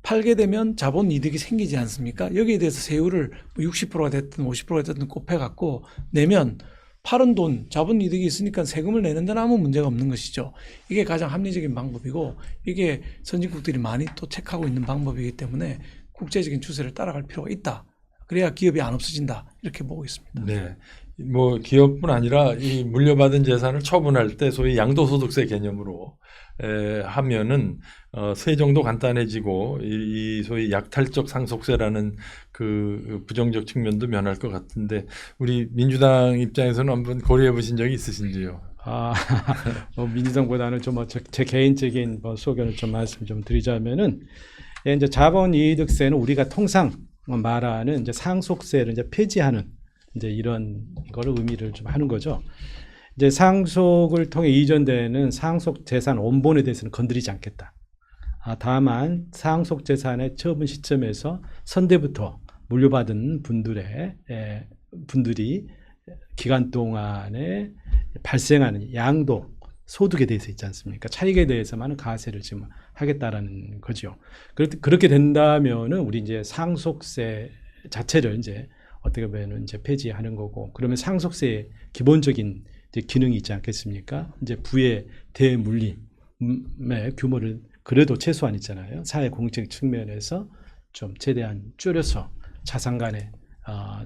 팔게 되면 자본 이득이 생기지 않습니까? 여기에 대해서 세율을 60%가 됐든 50%가 됐든 곱해갖고 내면 팔은 돈, 자본 이득이 있으니까 세금을 내는 데는 아무 문제가 없는 것이죠. 이게 가장 합리적인 방법이고 이게 선진국들이 많이 또 택하고 있는 방법이기 때문에 국제적인 추세를 따라갈 필요가 있다. 그래야 기업이 안 없어진다. 이렇게 보고 있습니다. 네. 뭐 기업뿐 아니라 이 물려받은 재산을 처분할 때 소위 양도소득세 개념으로 하면은 세정도 간단해지고 이 소위 약탈적 상속세라는 그 부정적 측면도 면할 것 같은데 우리 민주당 입장에서는 한번 고려해 보신 적이 있으신지요? 민주당보다는 좀 제 개인적인 소견을 좀 말씀 좀 드리자면은 이제 자본이득세는 우리가 통상 말하는 이제 상속세를 이제 폐지하는 이제 이런 거를 의미를 좀 하는 거죠. 이제 상속을 통해 이전되는 상속 재산 원본에 대해서는 건드리지 않겠다. 다만 상속 재산의 처분 시점에서 선대부터 물려받은 분들이 기간 동안에 발생하는 양도 소득에 대해서 있지 않습니까? 차익에 대해서만 과세를 지금 하겠다라는 거죠. 그렇게 된다면은 우리 이제 상속세 자체를 이제 어떻게 보면 이제 폐지하는 거고, 그러면 상속세의 기본적인 이제 기능이 있지 않겠습니까? 이제 부의 대물림의 규모를 그래도 최소한 있잖아요. 사회 공적 측면에서 좀 최대한 줄여서 자산 간의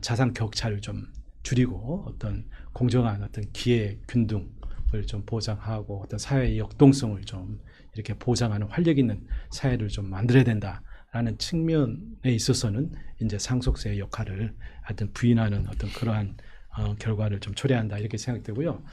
자산 격차를 좀 줄이고 어떤 공정한 어떤 기회 균등을 좀 보장하고 어떤 사회의 역동성을 좀 이렇게 보장하는 활력 있는 사회를 좀 만들어야 된다라는 측면에 있어서는 이제 상속세의 역할을 하여튼 부인하는 어떤 그러한 결과를 좀 초래한다 이렇게 생각되고요.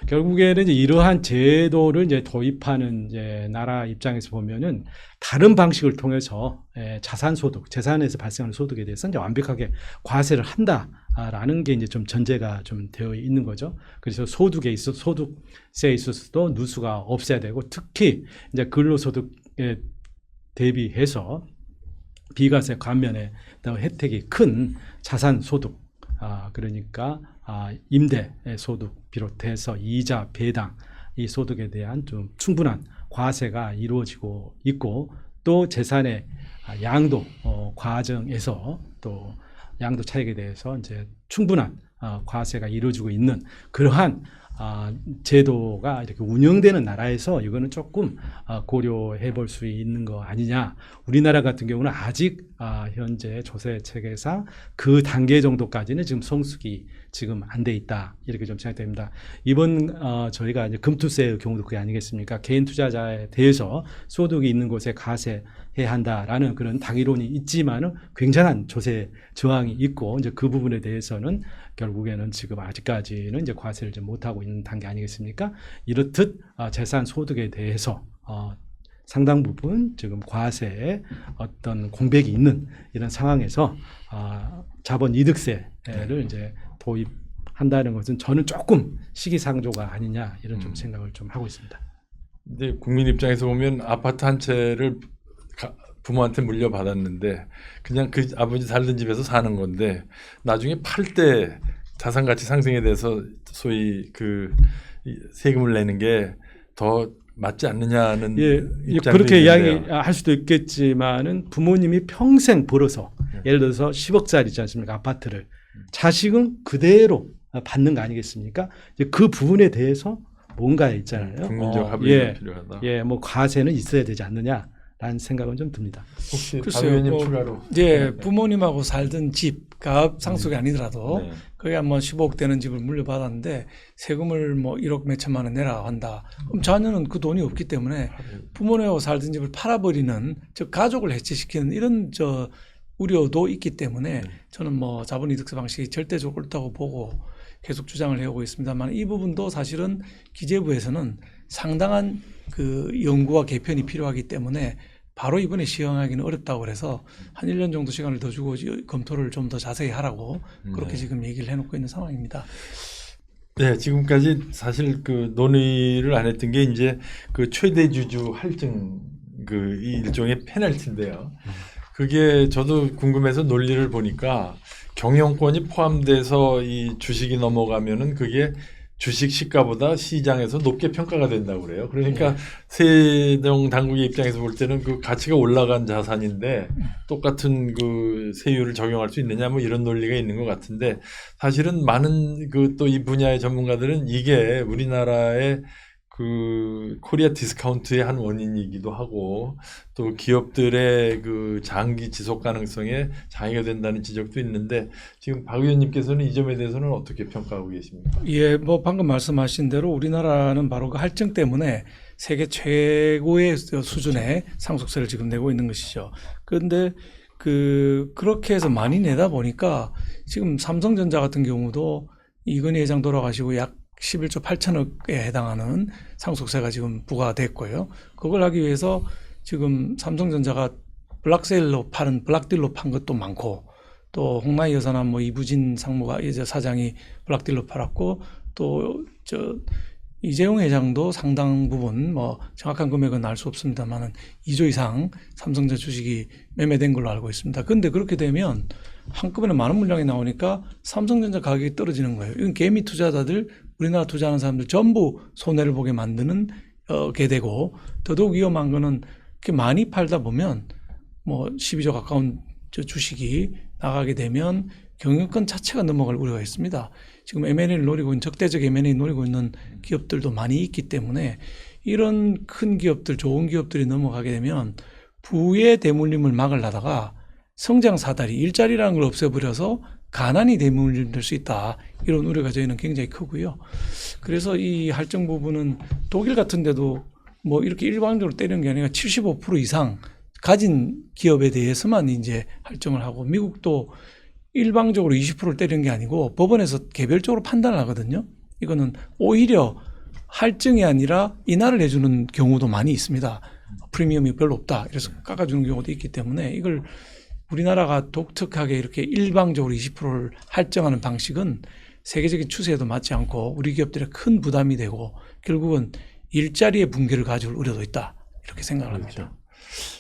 결국에는 이제 이러한 제도를 이제 도입하는 이제 나라 입장에서 보면은 다른 방식을 통해서 자산소득, 재산에서 발생하는 소득에 대해서 이제 완벽하게 과세를 한다라는 게 이제 좀 전제가 좀 되어 있는 거죠. 그래서 소득세에 있어서도 누수가 없어야 되고, 특히 이제 근로소득에 대비해서 비과세 감면에 혜택이 큰 자산소득, 그러니까 임대 소득 비롯해서 이자, 배당 이 소득에 대한 좀 충분한 과세가 이루어지고 있고, 또 재산의 양도 과정에서 또 양도 차익에 대해서 이제 충분한 과세가 이루어지고 있는 그러한 제도가 이렇게 운영되는 나라에서 이거는 조금 고려해 볼 수 있는 거 아니냐. 우리나라 같은 경우는 아직 현재 조세 체계상 그 단계 정도까지는 지금 성숙이 지금 안 돼 있다 이렇게 좀 생각됩니다. 이번 저희가 이제 금투세의 경우도 그게 아니겠습니까? 개인 투자자에 대해서 소득이 있는 곳에 과세해야 한다라는 그런 당위론이 있지만은 굉장한 조세 저항이 있고, 이제 그 부분에 대해서는 결국에는 지금 아직까지는 이제 과세를 좀 못하고 있는 단계 아니겠습니까? 이렇듯 재산 소득에 대해서 상당 부분 지금 과세에 어떤 공백이 있는 이런 상황에서 자본 이득세를 이제 도입한다는 것은 저는 조금 시기상조가 아니냐 이런 좀 생각을 좀 하고 있습니다. 근데 국민 입장에서 보면 아파트 한 채를 부모한테 물려받았는데 그냥 그 아버지 살던 집에서 사는 건데 나중에 팔 때 자산 가치 상승에 대해서 소위 그 세금을 내는 게 더 맞지 않느냐는 입장도 그렇게 있는데요. 이야기할 수도 있겠지만은 부모님이 평생 벌어서 예를 들어서 10억짜리 있지 않습니까? 아파트를 자식은 그대로 받는 거 아니겠습니까? 이제 그 부분에 대해서 뭔가 있잖아요. 국민적 합의가 필요하다. 뭐 과세는 있어야 되지 않느냐라는 생각은 좀 듭니다. 혹시 박 글쎄요, 의원님 추가로? 이제 부모님하고 살던 집, 가업 상속이 아니더라도 네. 거기 한 15억 되는 집을 물려받았는데 세금을 뭐 1억 몇 천만 원 내라 한다. 그럼 자녀는 그 돈이 없기 때문에 부모님하고 살던 집을 팔아버리는, 즉 가족을 해체시키는 이런 우려도 있기 때문에 저는 뭐 자본이득세 방식이 절대적으로 옳다고 보고 계속 주장을 해오고 있습니다만, 이 부분도 사실은 기재부에서는 상당한 그 연구와 개편이 필요하기 때문에 바로 이번에 시행하기는 어렵다고 그래서 한 1년 정도 시간을 더 주고 검토를 좀 더 자세히 하라고 그렇게 지금 얘기를 해놓고 있는 상황입니다. 네, 지금까지 사실 그 논의를 안 했던 게 이제 그 최대 주주 할증 그 일종의 페널티인데요. 그게 저도 궁금해서 논리를 보니까 경영권이 포함돼서 이 주식이 넘어가면은 그게 주식 시가보다 시장에서 높게 평가가 된다고 그래요. 그러니까 세정 당국의 입장에서 볼 때는 그 가치가 올라간 자산인데 똑같은 그 세율을 적용할 수 있느냐 뭐 이런 논리가 있는 것 같은데, 사실은 많은 그 또 이 분야의 전문가들은 이게 우리나라의 그 코리아 디스카운트의 한 원인이기도 하고 또 기업들의 그 장기 지속 가능성에 장애가 된다는 지적도 있는데, 지금 박 의원님께서는 이 점에 대해서는 어떻게 평가하고 계십니까? 예, 뭐 방금 말씀하신 대로 우리나라는 바로 그 할증 때문에 세계 최고의 수준의 상속세를 지금 내고 있는 것이죠. 그런데 그렇게 해서 많이 내다 보니까 지금 삼성전자 같은 경우도 이건희 회장 돌아가시고 약 11조 8천억에 해당하는 상속세가 지금 부과됐고요. 그걸 하기 위해서 지금 삼성전자가 블락세일로 파는 블락딜로 판 것도 많고, 또 홍나이 여사나 뭐 이부진 상무가 이제 사장이 블락딜로 팔았고 또 이재용 회장도 상당 부분 뭐 정확한 금액은 알 수 없습니다만은 2조 이상 삼성전자 주식이 매매된 걸로 알고 있습니다. 그런데 그렇게 되면 한꺼번에 많은 물량이 나오니까 삼성전자 가격이 떨어지는 거예요. 이건 개미 투자자들, 우리나라 투자하는 사람들 전부 손해를 보게 만드는 게 되고, 더더욱 위험한 거는 이렇게 많이 팔다 보면 뭐 12조 가까운 주식이 나가게 되면 경영권 자체가 넘어갈 우려가 있습니다. 지금 M&A를 노리고 있는, 적대적 M&A 노리고 있는 기업들도 많이 있기 때문에 이런 큰 기업들, 좋은 기업들이 넘어가게 되면 부의 대물림을 막으려다가 성장 사다리, 일자리라는 걸 없애버려서 가난이 대물림될 수 있다. 이런 우려가 저희는 굉장히 크고요. 그래서 이 할증 부분은 독일 같은 데도 뭐 이렇게 일방적으로 때리는 게 아니라 75% 이상 가진 기업에 대해서만 이제 할증을 하고, 미국도 일방적으로 20%를 때리는 게 아니고 법원에서 개별적으로 판단을 하거든요. 이거는 오히려 할증이 아니라 인하를 해주는 경우도 많이 있습니다. 프리미엄이 별로 없다. 그래서 깎아주는 경우도 있기 때문에 이걸 우리나라가 독특하게 이렇게 일방적으로 20%를 할증하는 방식은 세계적인 추세에도 맞지 않고 우리 기업들의 큰 부담이 되고 결국은 일자리의 붕괴를 가져올 우려도 있다. 이렇게 생각을 합니다. 그렇죠.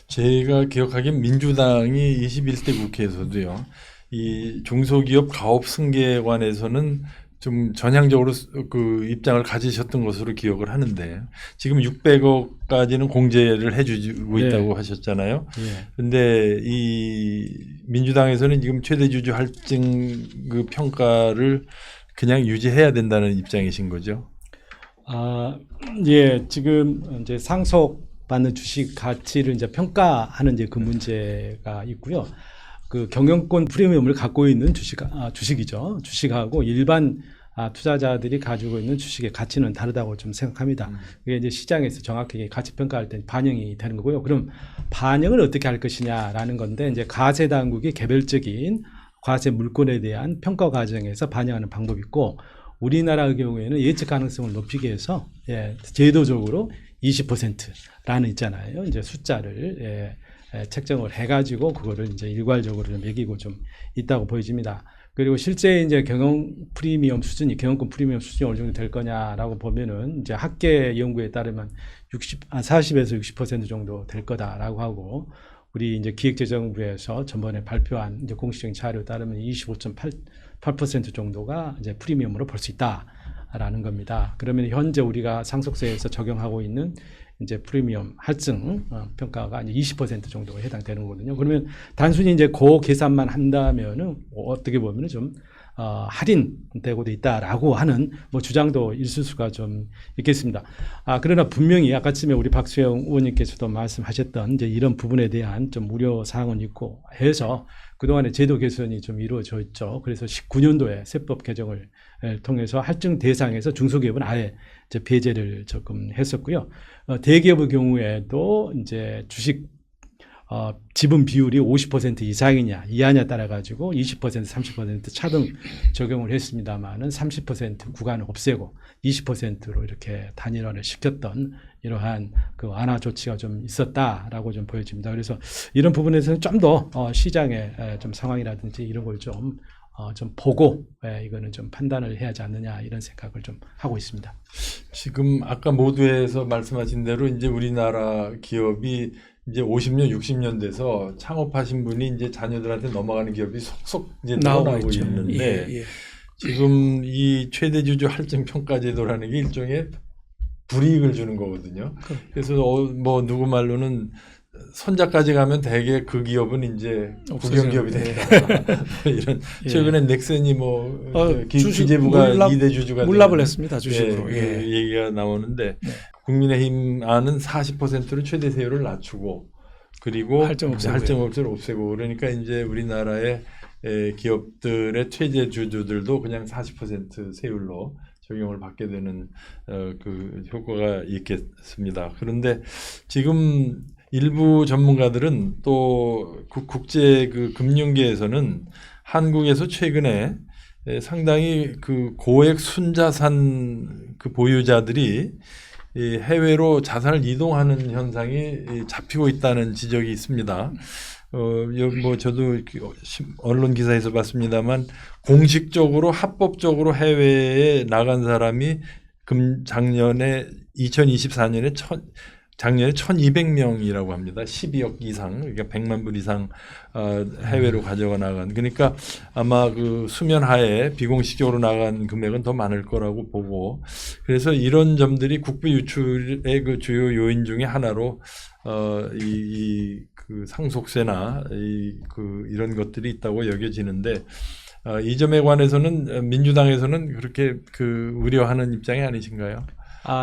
제가 기억하기엔 민주당이 21대 국회에서도요, 이 중소기업 가업 승계에 관해서는 좀 전향적으로 그 입장을 가지셨던 것으로 기억을 하는데, 지금 600억까지는 공제를 해주고 있다고 하셨잖아요. 그런데 이 민주당에서는 지금 최대 주주 할증 그 평가를 그냥 유지해야 된다는 입장이신 거죠? 지금 이제 상속받는 주식 가치를 이제 평가하는 이제 그 문제가 있고요. 그 경영권 프리미엄을 갖고 있는 주식이죠. 주식하고 일반 투자자들이 가지고 있는 주식의 가치는 다르다고 좀 생각합니다. 그게 이제 시장에서 정확하게 가치 평가할 때 반영이 되는 거고요. 그럼 반영을 어떻게 할 것이냐라는 건데, 이제 과세 당국이 개별적인 과세 물건에 대한 평가 과정에서 반영하는 방법이 있고, 우리나라의 경우에는 예측 가능성을 높이기 위해서 제도적으로 20%라는 있잖아요. 이제 숫자를 책정을 해가지고 그거를 이제 일괄적으로 좀 매기고 좀 있다고 보여집니다. 그리고 실제 이제 경영권 프리미엄 수준이 어느 정도 될 거냐라고 보면은 이제 학계 연구에 따르면 40에서 60% 정도 될 거다라고 하고, 우리 이제 기획재정부에서 전번에 발표한 이제 공식적인 자료에 따르면 25.8% 정도가 이제 프리미엄으로 볼 수 있다라는 겁니다. 그러면 현재 우리가 상속세에서 적용하고 있는 이제 프리미엄 할증 평가가 이제 20% 정도가 해당되는 거거든요. 그러면 단순히 이제 그 계산만 한다면은 어떻게 보면은 좀 할인되고도 있다라고 하는 뭐 주장도 있을 수가 좀 있겠습니다. 그러나 분명히 아까쯤에 우리 박수영 의원님께서도 말씀하셨던 이제 이런 부분에 대한 좀 우려 사항은 있고 해서 그동안에 제도 개선이 좀 이루어져 있죠. 그래서 19년도에 세법 개정을 통해서 할증 대상에서 중소기업은 아예 이제 배제를 조금 했었고요. 대기업의 경우에도 이제 주식 지분 비율이 50% 이상이냐 이하냐 따라 가지고 20% 30% 차등 적용을 했습니다만은 30% 구간을 없애고 20%로 이렇게 단일화를 시켰던 이러한 그 완화 조치가 좀 있었다라고 좀 보여집니다. 그래서 이런 부분에서는 좀 더 시장의 좀 상황이라든지 이런 걸 좀 보고 이거는 좀 판단을 해야 하지 않느냐 이런 생각을 좀 하고 있습니다. 지금 아까 모두에서 말씀하신 대로 이제 우리나라 기업이 이제 50년, 60년 돼서 창업하신 분이 이제 자녀들한테 넘어가는 기업이 속속 이제 나오고 있는데, 지금 이 최대 주주 할증 평가 제도라는 게 일종의 불이익을 주는 거거든요. 그래서 뭐 누구 말로는 손자까지 가면 대개 그 기업은 이제 국영기업이 된다. 이런 최근에 넥센이 뭐 기재부가 2대 주주가 물납을 했습니다. 주식으로. 그 얘기가 나오는데 국민의힘 안은 40%로 최대 세율을 낮추고 그리고 할증 없애를 없애고, 그러니까 이제 우리나라의 기업들의 최대 주주들도 그냥 40% 세율로 적용을 받게 되는 그 효과가 있겠습니다. 그런데 지금 일부 전문가들은 또 국제 그 금융계에서는 한국에서 최근에 상당히 그 고액 순자산 그 보유자들이 해외로 자산을 이동하는 현상이 잡히고 있다는 지적이 있습니다. 뭐 저도 언론 기사에서 봤습니다만 공식적으로 합법적으로 해외에 나간 사람이 작년에 2024년에 작년에 1,200명이라고 합니다. 12억 이상, 그러니까 100만 불 이상 해외로 가져가 나간. 그러니까 아마 그 수면 하에 비공식적으로 나간 금액은 더 많을 거라고 보고, 그래서 이런 점들이 국부 유출의 그 주요 요인 중에 하나로 그 상속세나 이런 것들이 있다고 여겨지는데, 이 점에 관해서는 민주당에서는 그렇게 그 우려하는 입장이 아니신가요?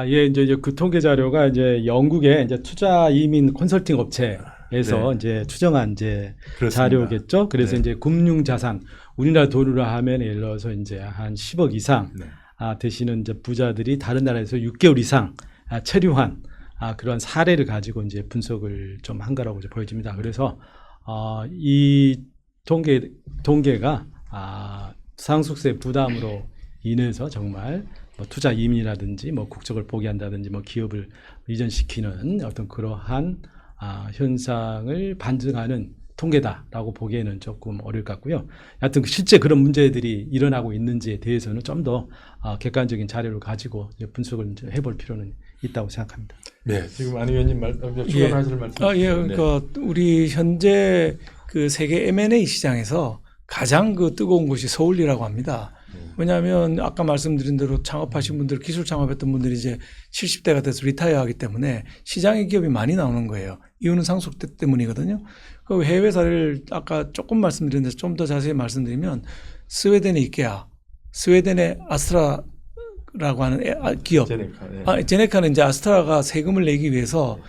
예, 이제 그 통계 자료가 이제 영국의 이제 투자 이민 컨설팅 업체에서 네. 이제 추정한 이제 그렇습니다. 자료겠죠. 그래서 네. 이제 금융 자산 우리나라 돈으로 하면 예를 들어서 이제 한 10억 이상 네. 되시는 이제 부자들이 다른 나라에서 6개월 이상 체류한 그런 사례를 가지고 이제 분석을 좀 한 거라고 이제 보여집니다. 그래서 이 통계가 상속세 부담으로 인해서 정말 뭐 투자 이민이라든지 뭐 국적을 포기한다든지 뭐 기업을 이전시키는 어떤 그러한 현상을 반증하는 통계다라고 보기에는 조금 어려울 것 같고요. 하여튼 실제 그런 문제들이 일어나고 있는지에 대해서는 좀 더 객관적인 자료를 가지고 이제 분석을 이제 해볼 필요는 있다고 생각합니다. 네, 지금 안 의원님 추가하실 말씀. 예, 그러니까 우리 현재 그 세계 M&A 시장에서 가장 그 뜨거운 곳이 서울이라고 합니다. 왜냐하면 아까 말씀드린 대로 창업하신 분들, 기술 창업했던 분들이 이제 70대가 돼서 리타이어하기 때문에 시장에 기업이 많이 나오는 거예요. 이유는 상속세 때문이거든요. 그 해외 사례를 아까 조금 말씀드렸는데 좀 더 자세히 말씀드리면 스웨덴의 이케아, 스웨덴의 아스트라라고 하는 기업. 제네카. 네. 제네카는 이제 아스트라가 세금을 내기 위해서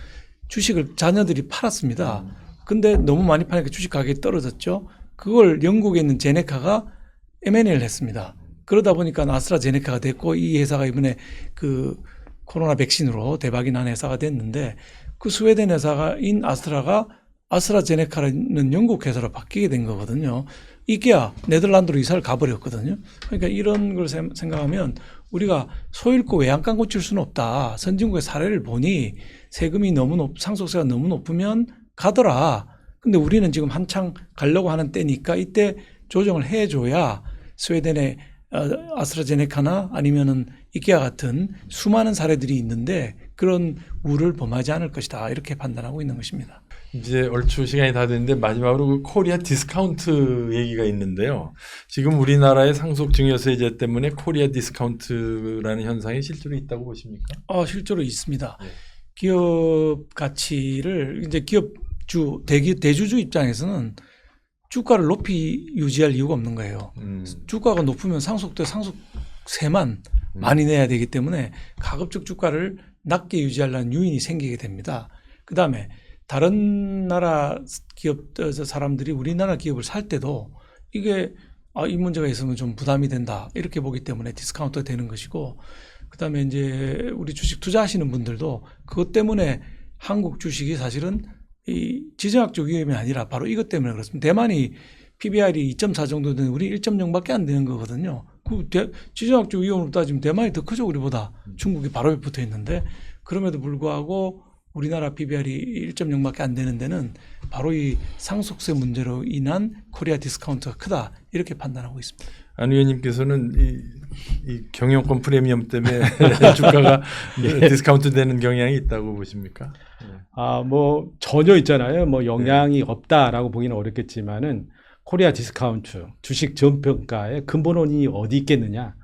주식을 자녀들이 팔았습니다. 근데 너무 많이 파니까 주식 가격이 떨어졌죠. 그걸 영국에 있는 제네카가 M&A를 했습니다. 그러다 보니까 아스트라제네카가 됐고 이 회사가 이번에 그 코로나 백신으로 대박이 난 회사가 됐는데 그 스웨덴 회사인 아스트라가 아스트라제네카라는 영국 회사로 바뀌게 된 거거든요. 이케아 네덜란드로 이사를 가버렸거든요. 그러니까 이런 걸 생각하면 우리가 소 잃고 외양간 고칠 수는 없다. 선진국의 사례를 보니 세금이 너무 상속세가 너무 높으면 가더라. 근데 우리는 지금 한창 가려고 하는 때니까 이때 조정을 해줘야 스웨덴의 아스트라제네카나 아니면은 이케아 같은 수많은 사례들이 있는데 그런 우를 범하지 않을 것이다. 이렇게 판단하고 있는 것입니다. 이제 얼추 시간이 다 됐는데 마지막으로 그 코리아 디스카운트 얘기가 있는데요. 지금 우리나라의 상속 증여세제 때문에 코리아 디스카운트라는 현상이 실제로 있다고 보십니까? 실제로 있습니다. 네. 기업 가치를 이제 기업주 대주주 입장에서는 주가를 높이 유지할 이유가 없는 거예요. 주가가 높으면 상속세만 많이 내야 되기 때문에 가급적 주가를 낮게 유지하려는 요인이 생기게 됩니다. 그다음에 다른 나라 기업 사람들이 우리나라 기업을 살 때도 이게 이 문제가 있으면 좀 부담이 된다 이렇게 보기 때문에 디스카운트가 되는 것이고, 그다음에 이제 우리 주식 투자하시는 분들도 그것 때문에 한국 주식이 사실은 이 지정학적 위험이 아니라 바로 이것 때문에 그렇습니다. 대만이 PBR이 2.4 정도 되는 우리 1.0밖에 안 되는 거거든요. 그 지정학적 위험으로 따지면 대만이 더 크죠, 우리보다. 중국이 바로 옆에 붙어 있는데 그럼에도 불구하고 우리나라 PBR이 1.0밖에 안 되는 데는 바로 이 상속세 문제로 인한 코리아 디스카운트가 크다 이렇게 판단하고 있습니다. 안 의원님께서는 이 경영권 프리미엄 때문에 주가가 디스카운트 되는 경향이 있다고 보십니까? 뭐 전혀 있잖아요. 뭐 영향이 없다라고 보기는 어렵겠지만은 코리아 디스카운트 주식 저평가의 근본 원인이 어디 있겠느냐?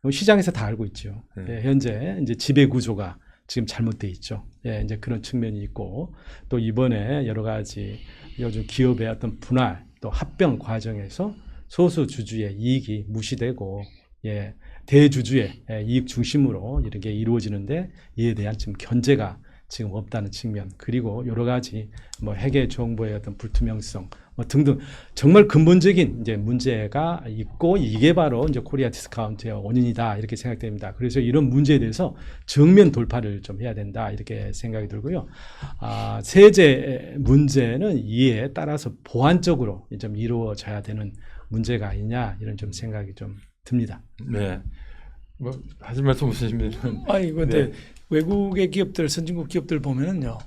시장에서 다 알고 있죠. 현재 이제 지배 구조가 지금 잘못돼 있죠. 이제 그런 측면이 있고, 또 이번에 여러 가지 요즘 기업의 어떤 분할 또 합병 과정에서 소수 주주의 이익이 무시되고 대주주의 이익 중심으로 이렇게 이루어지는데 이에 대한 지금 견제가 지금 없다는 측면, 그리고 여러 가지 뭐 회계 정보의 어떤 불투명성 뭐 등등 정말 근본적인 이제 문제가 있고, 이게 바로 이제 코리아 디스카운트의 원인이다 이렇게 생각됩니다. 그래서 이런 문제에 대해서 정면 돌파를 좀 해야 된다 이렇게 생각이 들고요. 세제 문제는 이에 따라서 보완적으로 좀 이루어져야 되는 문제가 아니냐 이런 좀 생각이 좀 듭니다. 네. 뭐 하실 말씀 없으시면 근데 외국의 기업들, 선진국 기업들 보면은요,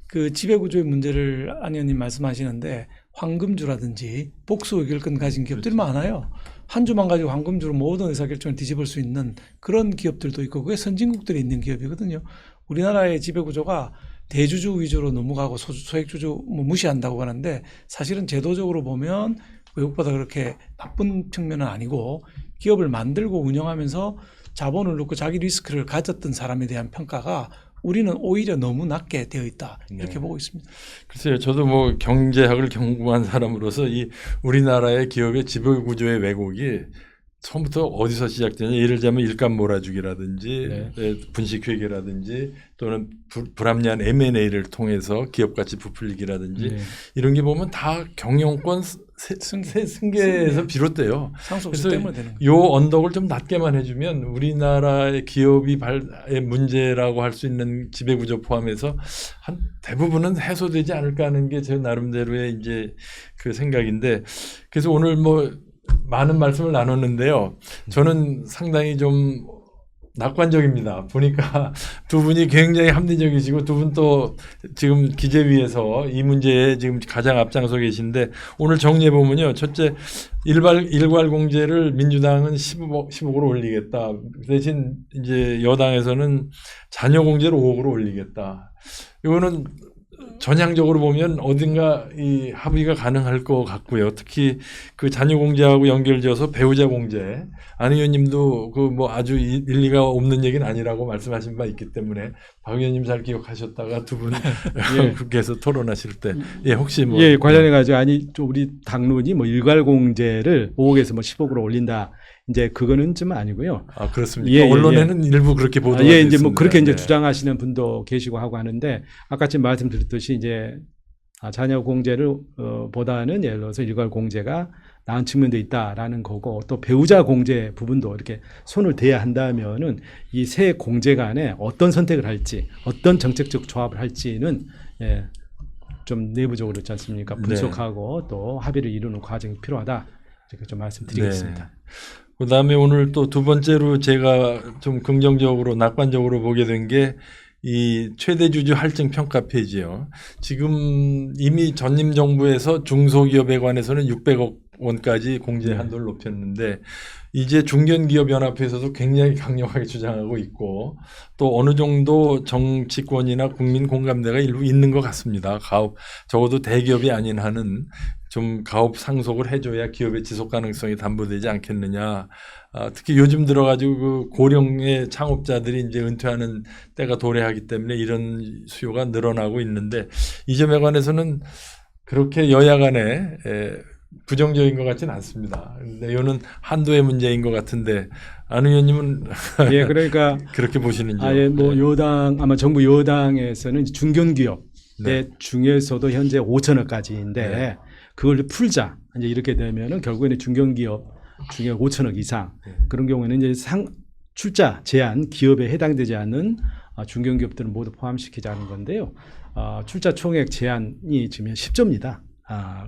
그 지배구조의 문제를 안 의원님 말씀하시는데 황금주라든지 복수 의결권 가진 기업들이 많아요. 한 주만 가지고 황금주로 모든 의사결정을 뒤집을 수 있는 그런 기업들도 있고 그게 선진국들에 있는 기업이거든요. 우리나라의 지배구조가 대주주 위주로 넘어가고 소액주주 뭐 무시한다고 하는데 사실은 제도적으로 보면 외국보다 그렇게 나쁜 측면은 아니고 기업을 만들고 운영하면서 자본을 넣고 자기 리스크를 가졌던 사람에 대한 평가가 우리는 오히려 너무 낮게 되어 있다 이렇게 네. 보고 있습니다. 글쎄요, 저도 뭐 경제학을 전공한 사람으로서 이 우리나라의 기업의 지배구조의 왜곡이 처음부터 어디서 시작되냐, 예를 들자면 일감 몰아주기라든지 분식회계라든지 또는 불합리한 M&A를 통해서 기업 가치 부풀리기라든지 네. 이런 게 보면 다 경영권 승계에서 비롯돼요. 상속세 그래서 때문에 되는 거예요. 요 언덕을 좀 낮게만 해주면 우리나라의 기업이 의 문제라고 할 수 있는 지배구조 포함해서 한 대부분은 해소되지 않을까 하는 게 제 나름대로의 이제 그 생각인데, 그래서 오늘 뭐 많은 말씀을 나눴는데요. 저는 상당히 좀 낙관적입니다. 보니까 두 분이 굉장히 합리적이시고 두 분 또 지금 기재위에서 이 문제에 지금 가장 앞장서 계신데, 오늘 정리해 보면요. 첫째, 일괄 공제를 민주당은 15억으로 올리겠다. 대신 이제 여당에서는 자녀 공제를 5억으로 올리겠다. 이거는 전향적으로 보면 어딘가 이 합의가 가능할 것 같고요. 특히 그 자녀 공제하고 연결지어서 배우자 공제, 안 의원님도 그 뭐 아주 일리가 없는 얘기는 아니라고 말씀하신 바 있기 때문에 박 의원님 잘 기억하셨다가 두 분 예. 국회에서 토론하실 때 혹시 뭐 예, 관련해 가지고 아니 좀 우리 당론이 뭐 일괄 공제를 5억에서 뭐 10억으로 올린다. 이제 그거는 좀 아니고요. 아, 그렇습니까? 예, 예, 언론에는 일부 그렇게 보도가 예, 이제 됐습니다. 뭐 그렇게 이제 네. 주장하시는 분도 계시고 하고 하는데, 아까 지금 말씀드렸듯이 이제 자녀 공제를 보다는 예를 들어서 일괄 공제가 나은 측면도 있다라는 거고, 또 배우자 공제 부분도 이렇게 손을 대야 한다면은 이 세 공제 간에 어떤 선택을 할지, 어떤 정책적 조합을 할지는 예, 좀 내부적으로 있지 않습니까? 분석하고 또 합의를 이루는 과정이 필요하다. 이렇게 좀 말씀드리겠습니다. 네. 그다음에 오늘 또 두 번째로 제가 좀 긍정적으로 낙관적으로 보게 된 게 이 최대 주주 할증 평가 페이지요. 지금 이미 전임 정부에서 중소기업에 관해서는 600억 원까지 공제 한도를 높였는데, 이제 중견기업연합회에서도 굉장히 강력하게 주장하고 있고, 또 어느 정도 정치권이나 국민 공감대가 일부 있는 것 같습니다. 가업, 적어도 대기업이 아닌 한은 좀 가업 상속을 해줘야 기업의 지속 가능성이 담보되지 않겠느냐. 특히 요즘 들어가지고 그 고령의 창업자들이 이제 은퇴하는 때가 도래하기 때문에 이런 수요가 늘어나고 있는데, 이 점에 관해서는 그렇게 여야 간에 부정적인 것 같지는 않습니다. 근데 이거는 한도의 문제인 것 같은데, 안 의원님은 예, 그러니까 그렇게 보시는지요? 아예 뭐 여당 아마 정부 여당에서는 중견기업 네. 중에서도 현재 5천억까지인데 네. 그걸 풀자. 이제 이렇게 되면은 결국에는 중견기업 중에 5천억 이상 그런 경우에는 이제 출자 제한 기업에 해당되지 않는 중견기업들은 모두 포함시키자는 건데요. 출자 총액 제한이 지금 10조입니다.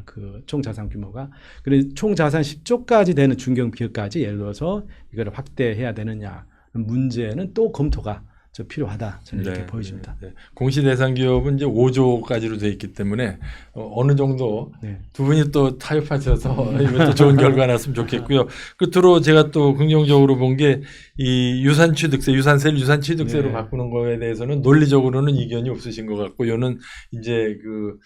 그 총 자산 규모가. 그래서 총 자산 10조까지 되는 중견기업까지 예를 들어서 이걸 확대해야 되느냐 문제는 또 검토가 좀 필요하다. 저는 이렇게 보여집니다. 네. 공시 대상 기업은 이제 5조까지로 돼 있기 때문에 어느 정도 네. 두 분이 또 타협하셔서 이것도 좋은 결과 났으면 좋겠고요. 끝으로 제가 또 긍정적으로 본 게 이 유산 취득세로 네. 바꾸는 거에 대해서는 논리적으로는 이견이 없으신 것 같고, 요는 이제 그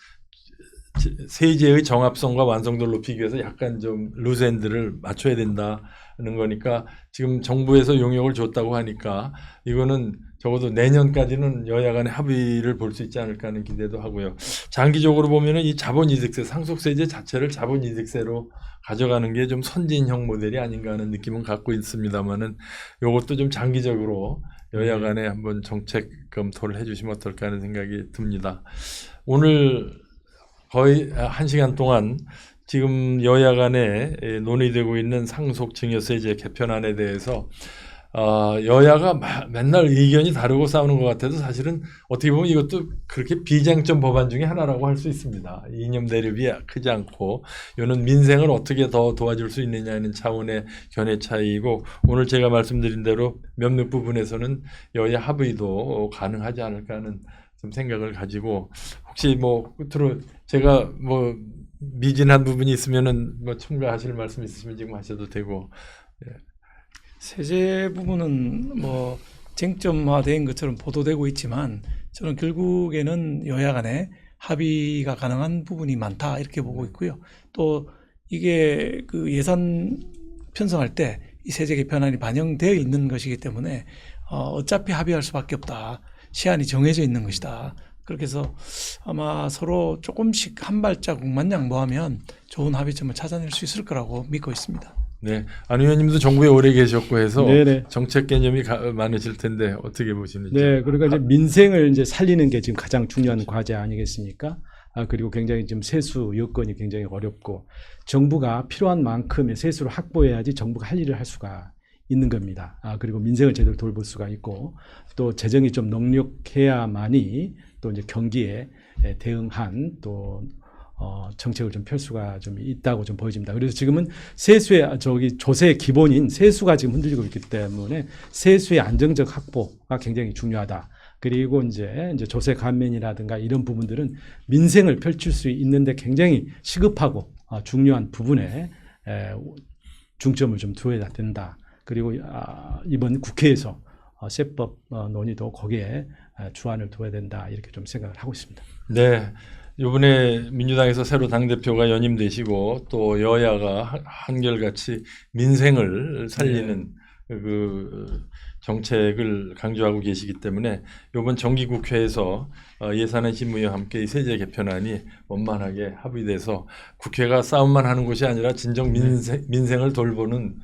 세제의 정합성과 완성도를 높이기 위해서 약간 좀 루즈핸드를 맞춰야 된다는 거니까, 지금 정부에서 용역을 줬다고 하니까 이거는 적어도 내년까지는 여야 간의 합의를 볼 수 있지 않을까 하는 기대도 하고요. 장기적으로 보면은 이 자본이득세, 상속세제 자체를 자본이득세로 가져가는 게 좀 선진형 모델이 아닌가 하는 느낌은 갖고 있습니다만은, 이것도 좀 장기적으로 여야 간에 한번 정책 검토를 해주시면 어떨까 하는 생각이 듭니다. 오늘 거의 1시간 동안 지금 여야 간에 논의되고 있는 상속증여세제 개편안에 대해서 여야가 맨날 의견이 다르고 싸우는 것 같아도 사실은 어떻게 보면 이것도 그렇게 비쟁점 법안 중에 하나라고 할 수 있습니다. 이념 대립이 크지 않고, 이는 민생을 어떻게 더 도와줄 수 있느냐는 차원의 견해 차이이고, 오늘 제가 말씀드린 대로 몇몇 부분에서는 여야 합의도 가능하지 않을까 하는 좀 생각을 가지고 혹시 뭐 끝으로 제가 뭐 미진한 부분이 있으면은 뭐 첨가하실 말씀 있으시면 지금 하셔도 되고. 세제 부분은 뭐 쟁점화된 것처럼 보도되고 있지만 저는 결국에는 여야 간에 합의가 가능한 부분이 많다 이렇게 보고 있고요. 또 이게 그 예산 편성할 때 이 세제 개편안이 반영되어 있는 것이기 때문에 어차피 합의할 수밖에 없다. 시한이 정해져 있는 것이다. 그렇게 해서 아마 서로 조금씩 한 발자국만 양보하면 좋은 합의점을 찾아낼 수 있을 거라고 믿고 있습니다. 네, 안 의원님도 정부에 오래 계셨고 해서 네네. 정책 개념이 많으실 텐데 어떻게 보시는지. 네, 그러니까 이제 민생을 이제 살리는 게 지금 가장 중요한 과제 아니겠습니까? 그리고 굉장히 지금 세수 여건이 굉장히 어렵고 정부가 필요한 만큼의 세수를 확보해야지 정부가 할 일을 할 수가 있는 겁니다. 그리고 민생을 제대로 돌볼 수가 있고 또 재정이 좀 넉넉해야만이 또 이제 경기에 대응한 또 정책을 좀 펼 수가 좀 있다고 좀 보여집니다. 그래서 지금은 세수의 조세의 기본인 세수가 지금 흔들리고 있기 때문에 세수의 안정적 확보가 굉장히 중요하다. 그리고 이제 조세 감면이라든가 이런 부분들은 민생을 펼칠 수 있는데 굉장히 시급하고 중요한 부분에 중점을 좀 두어야 된다. 그리고 이번 국회에서 세법 논의도 거기에 주안을 둬야 된다. 이렇게 좀 생각을 하고 있습니다. 네. 이번에 민주당에서 새로 당대표가 연임되시고 또 여야가 한결같이 민생을 살리는 그 정책을 강조하고 계시기 때문에 이번 정기국회에서 예산안 심의와 함께 이 세제 개편안이 원만하게 합의돼서 국회가 싸움만 하는 곳이 아니라 진정 민생을 돌보는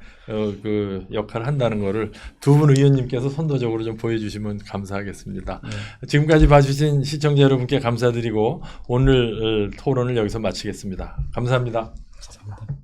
그 역할을 한다는 것을 두 분 의원님께서 선도적으로 좀 보여주시면 감사하겠습니다. 지금까지 봐주신 시청자 여러분께 감사드리고 오늘 토론을 여기서 마치겠습니다. 감사합니다. 감사합니다.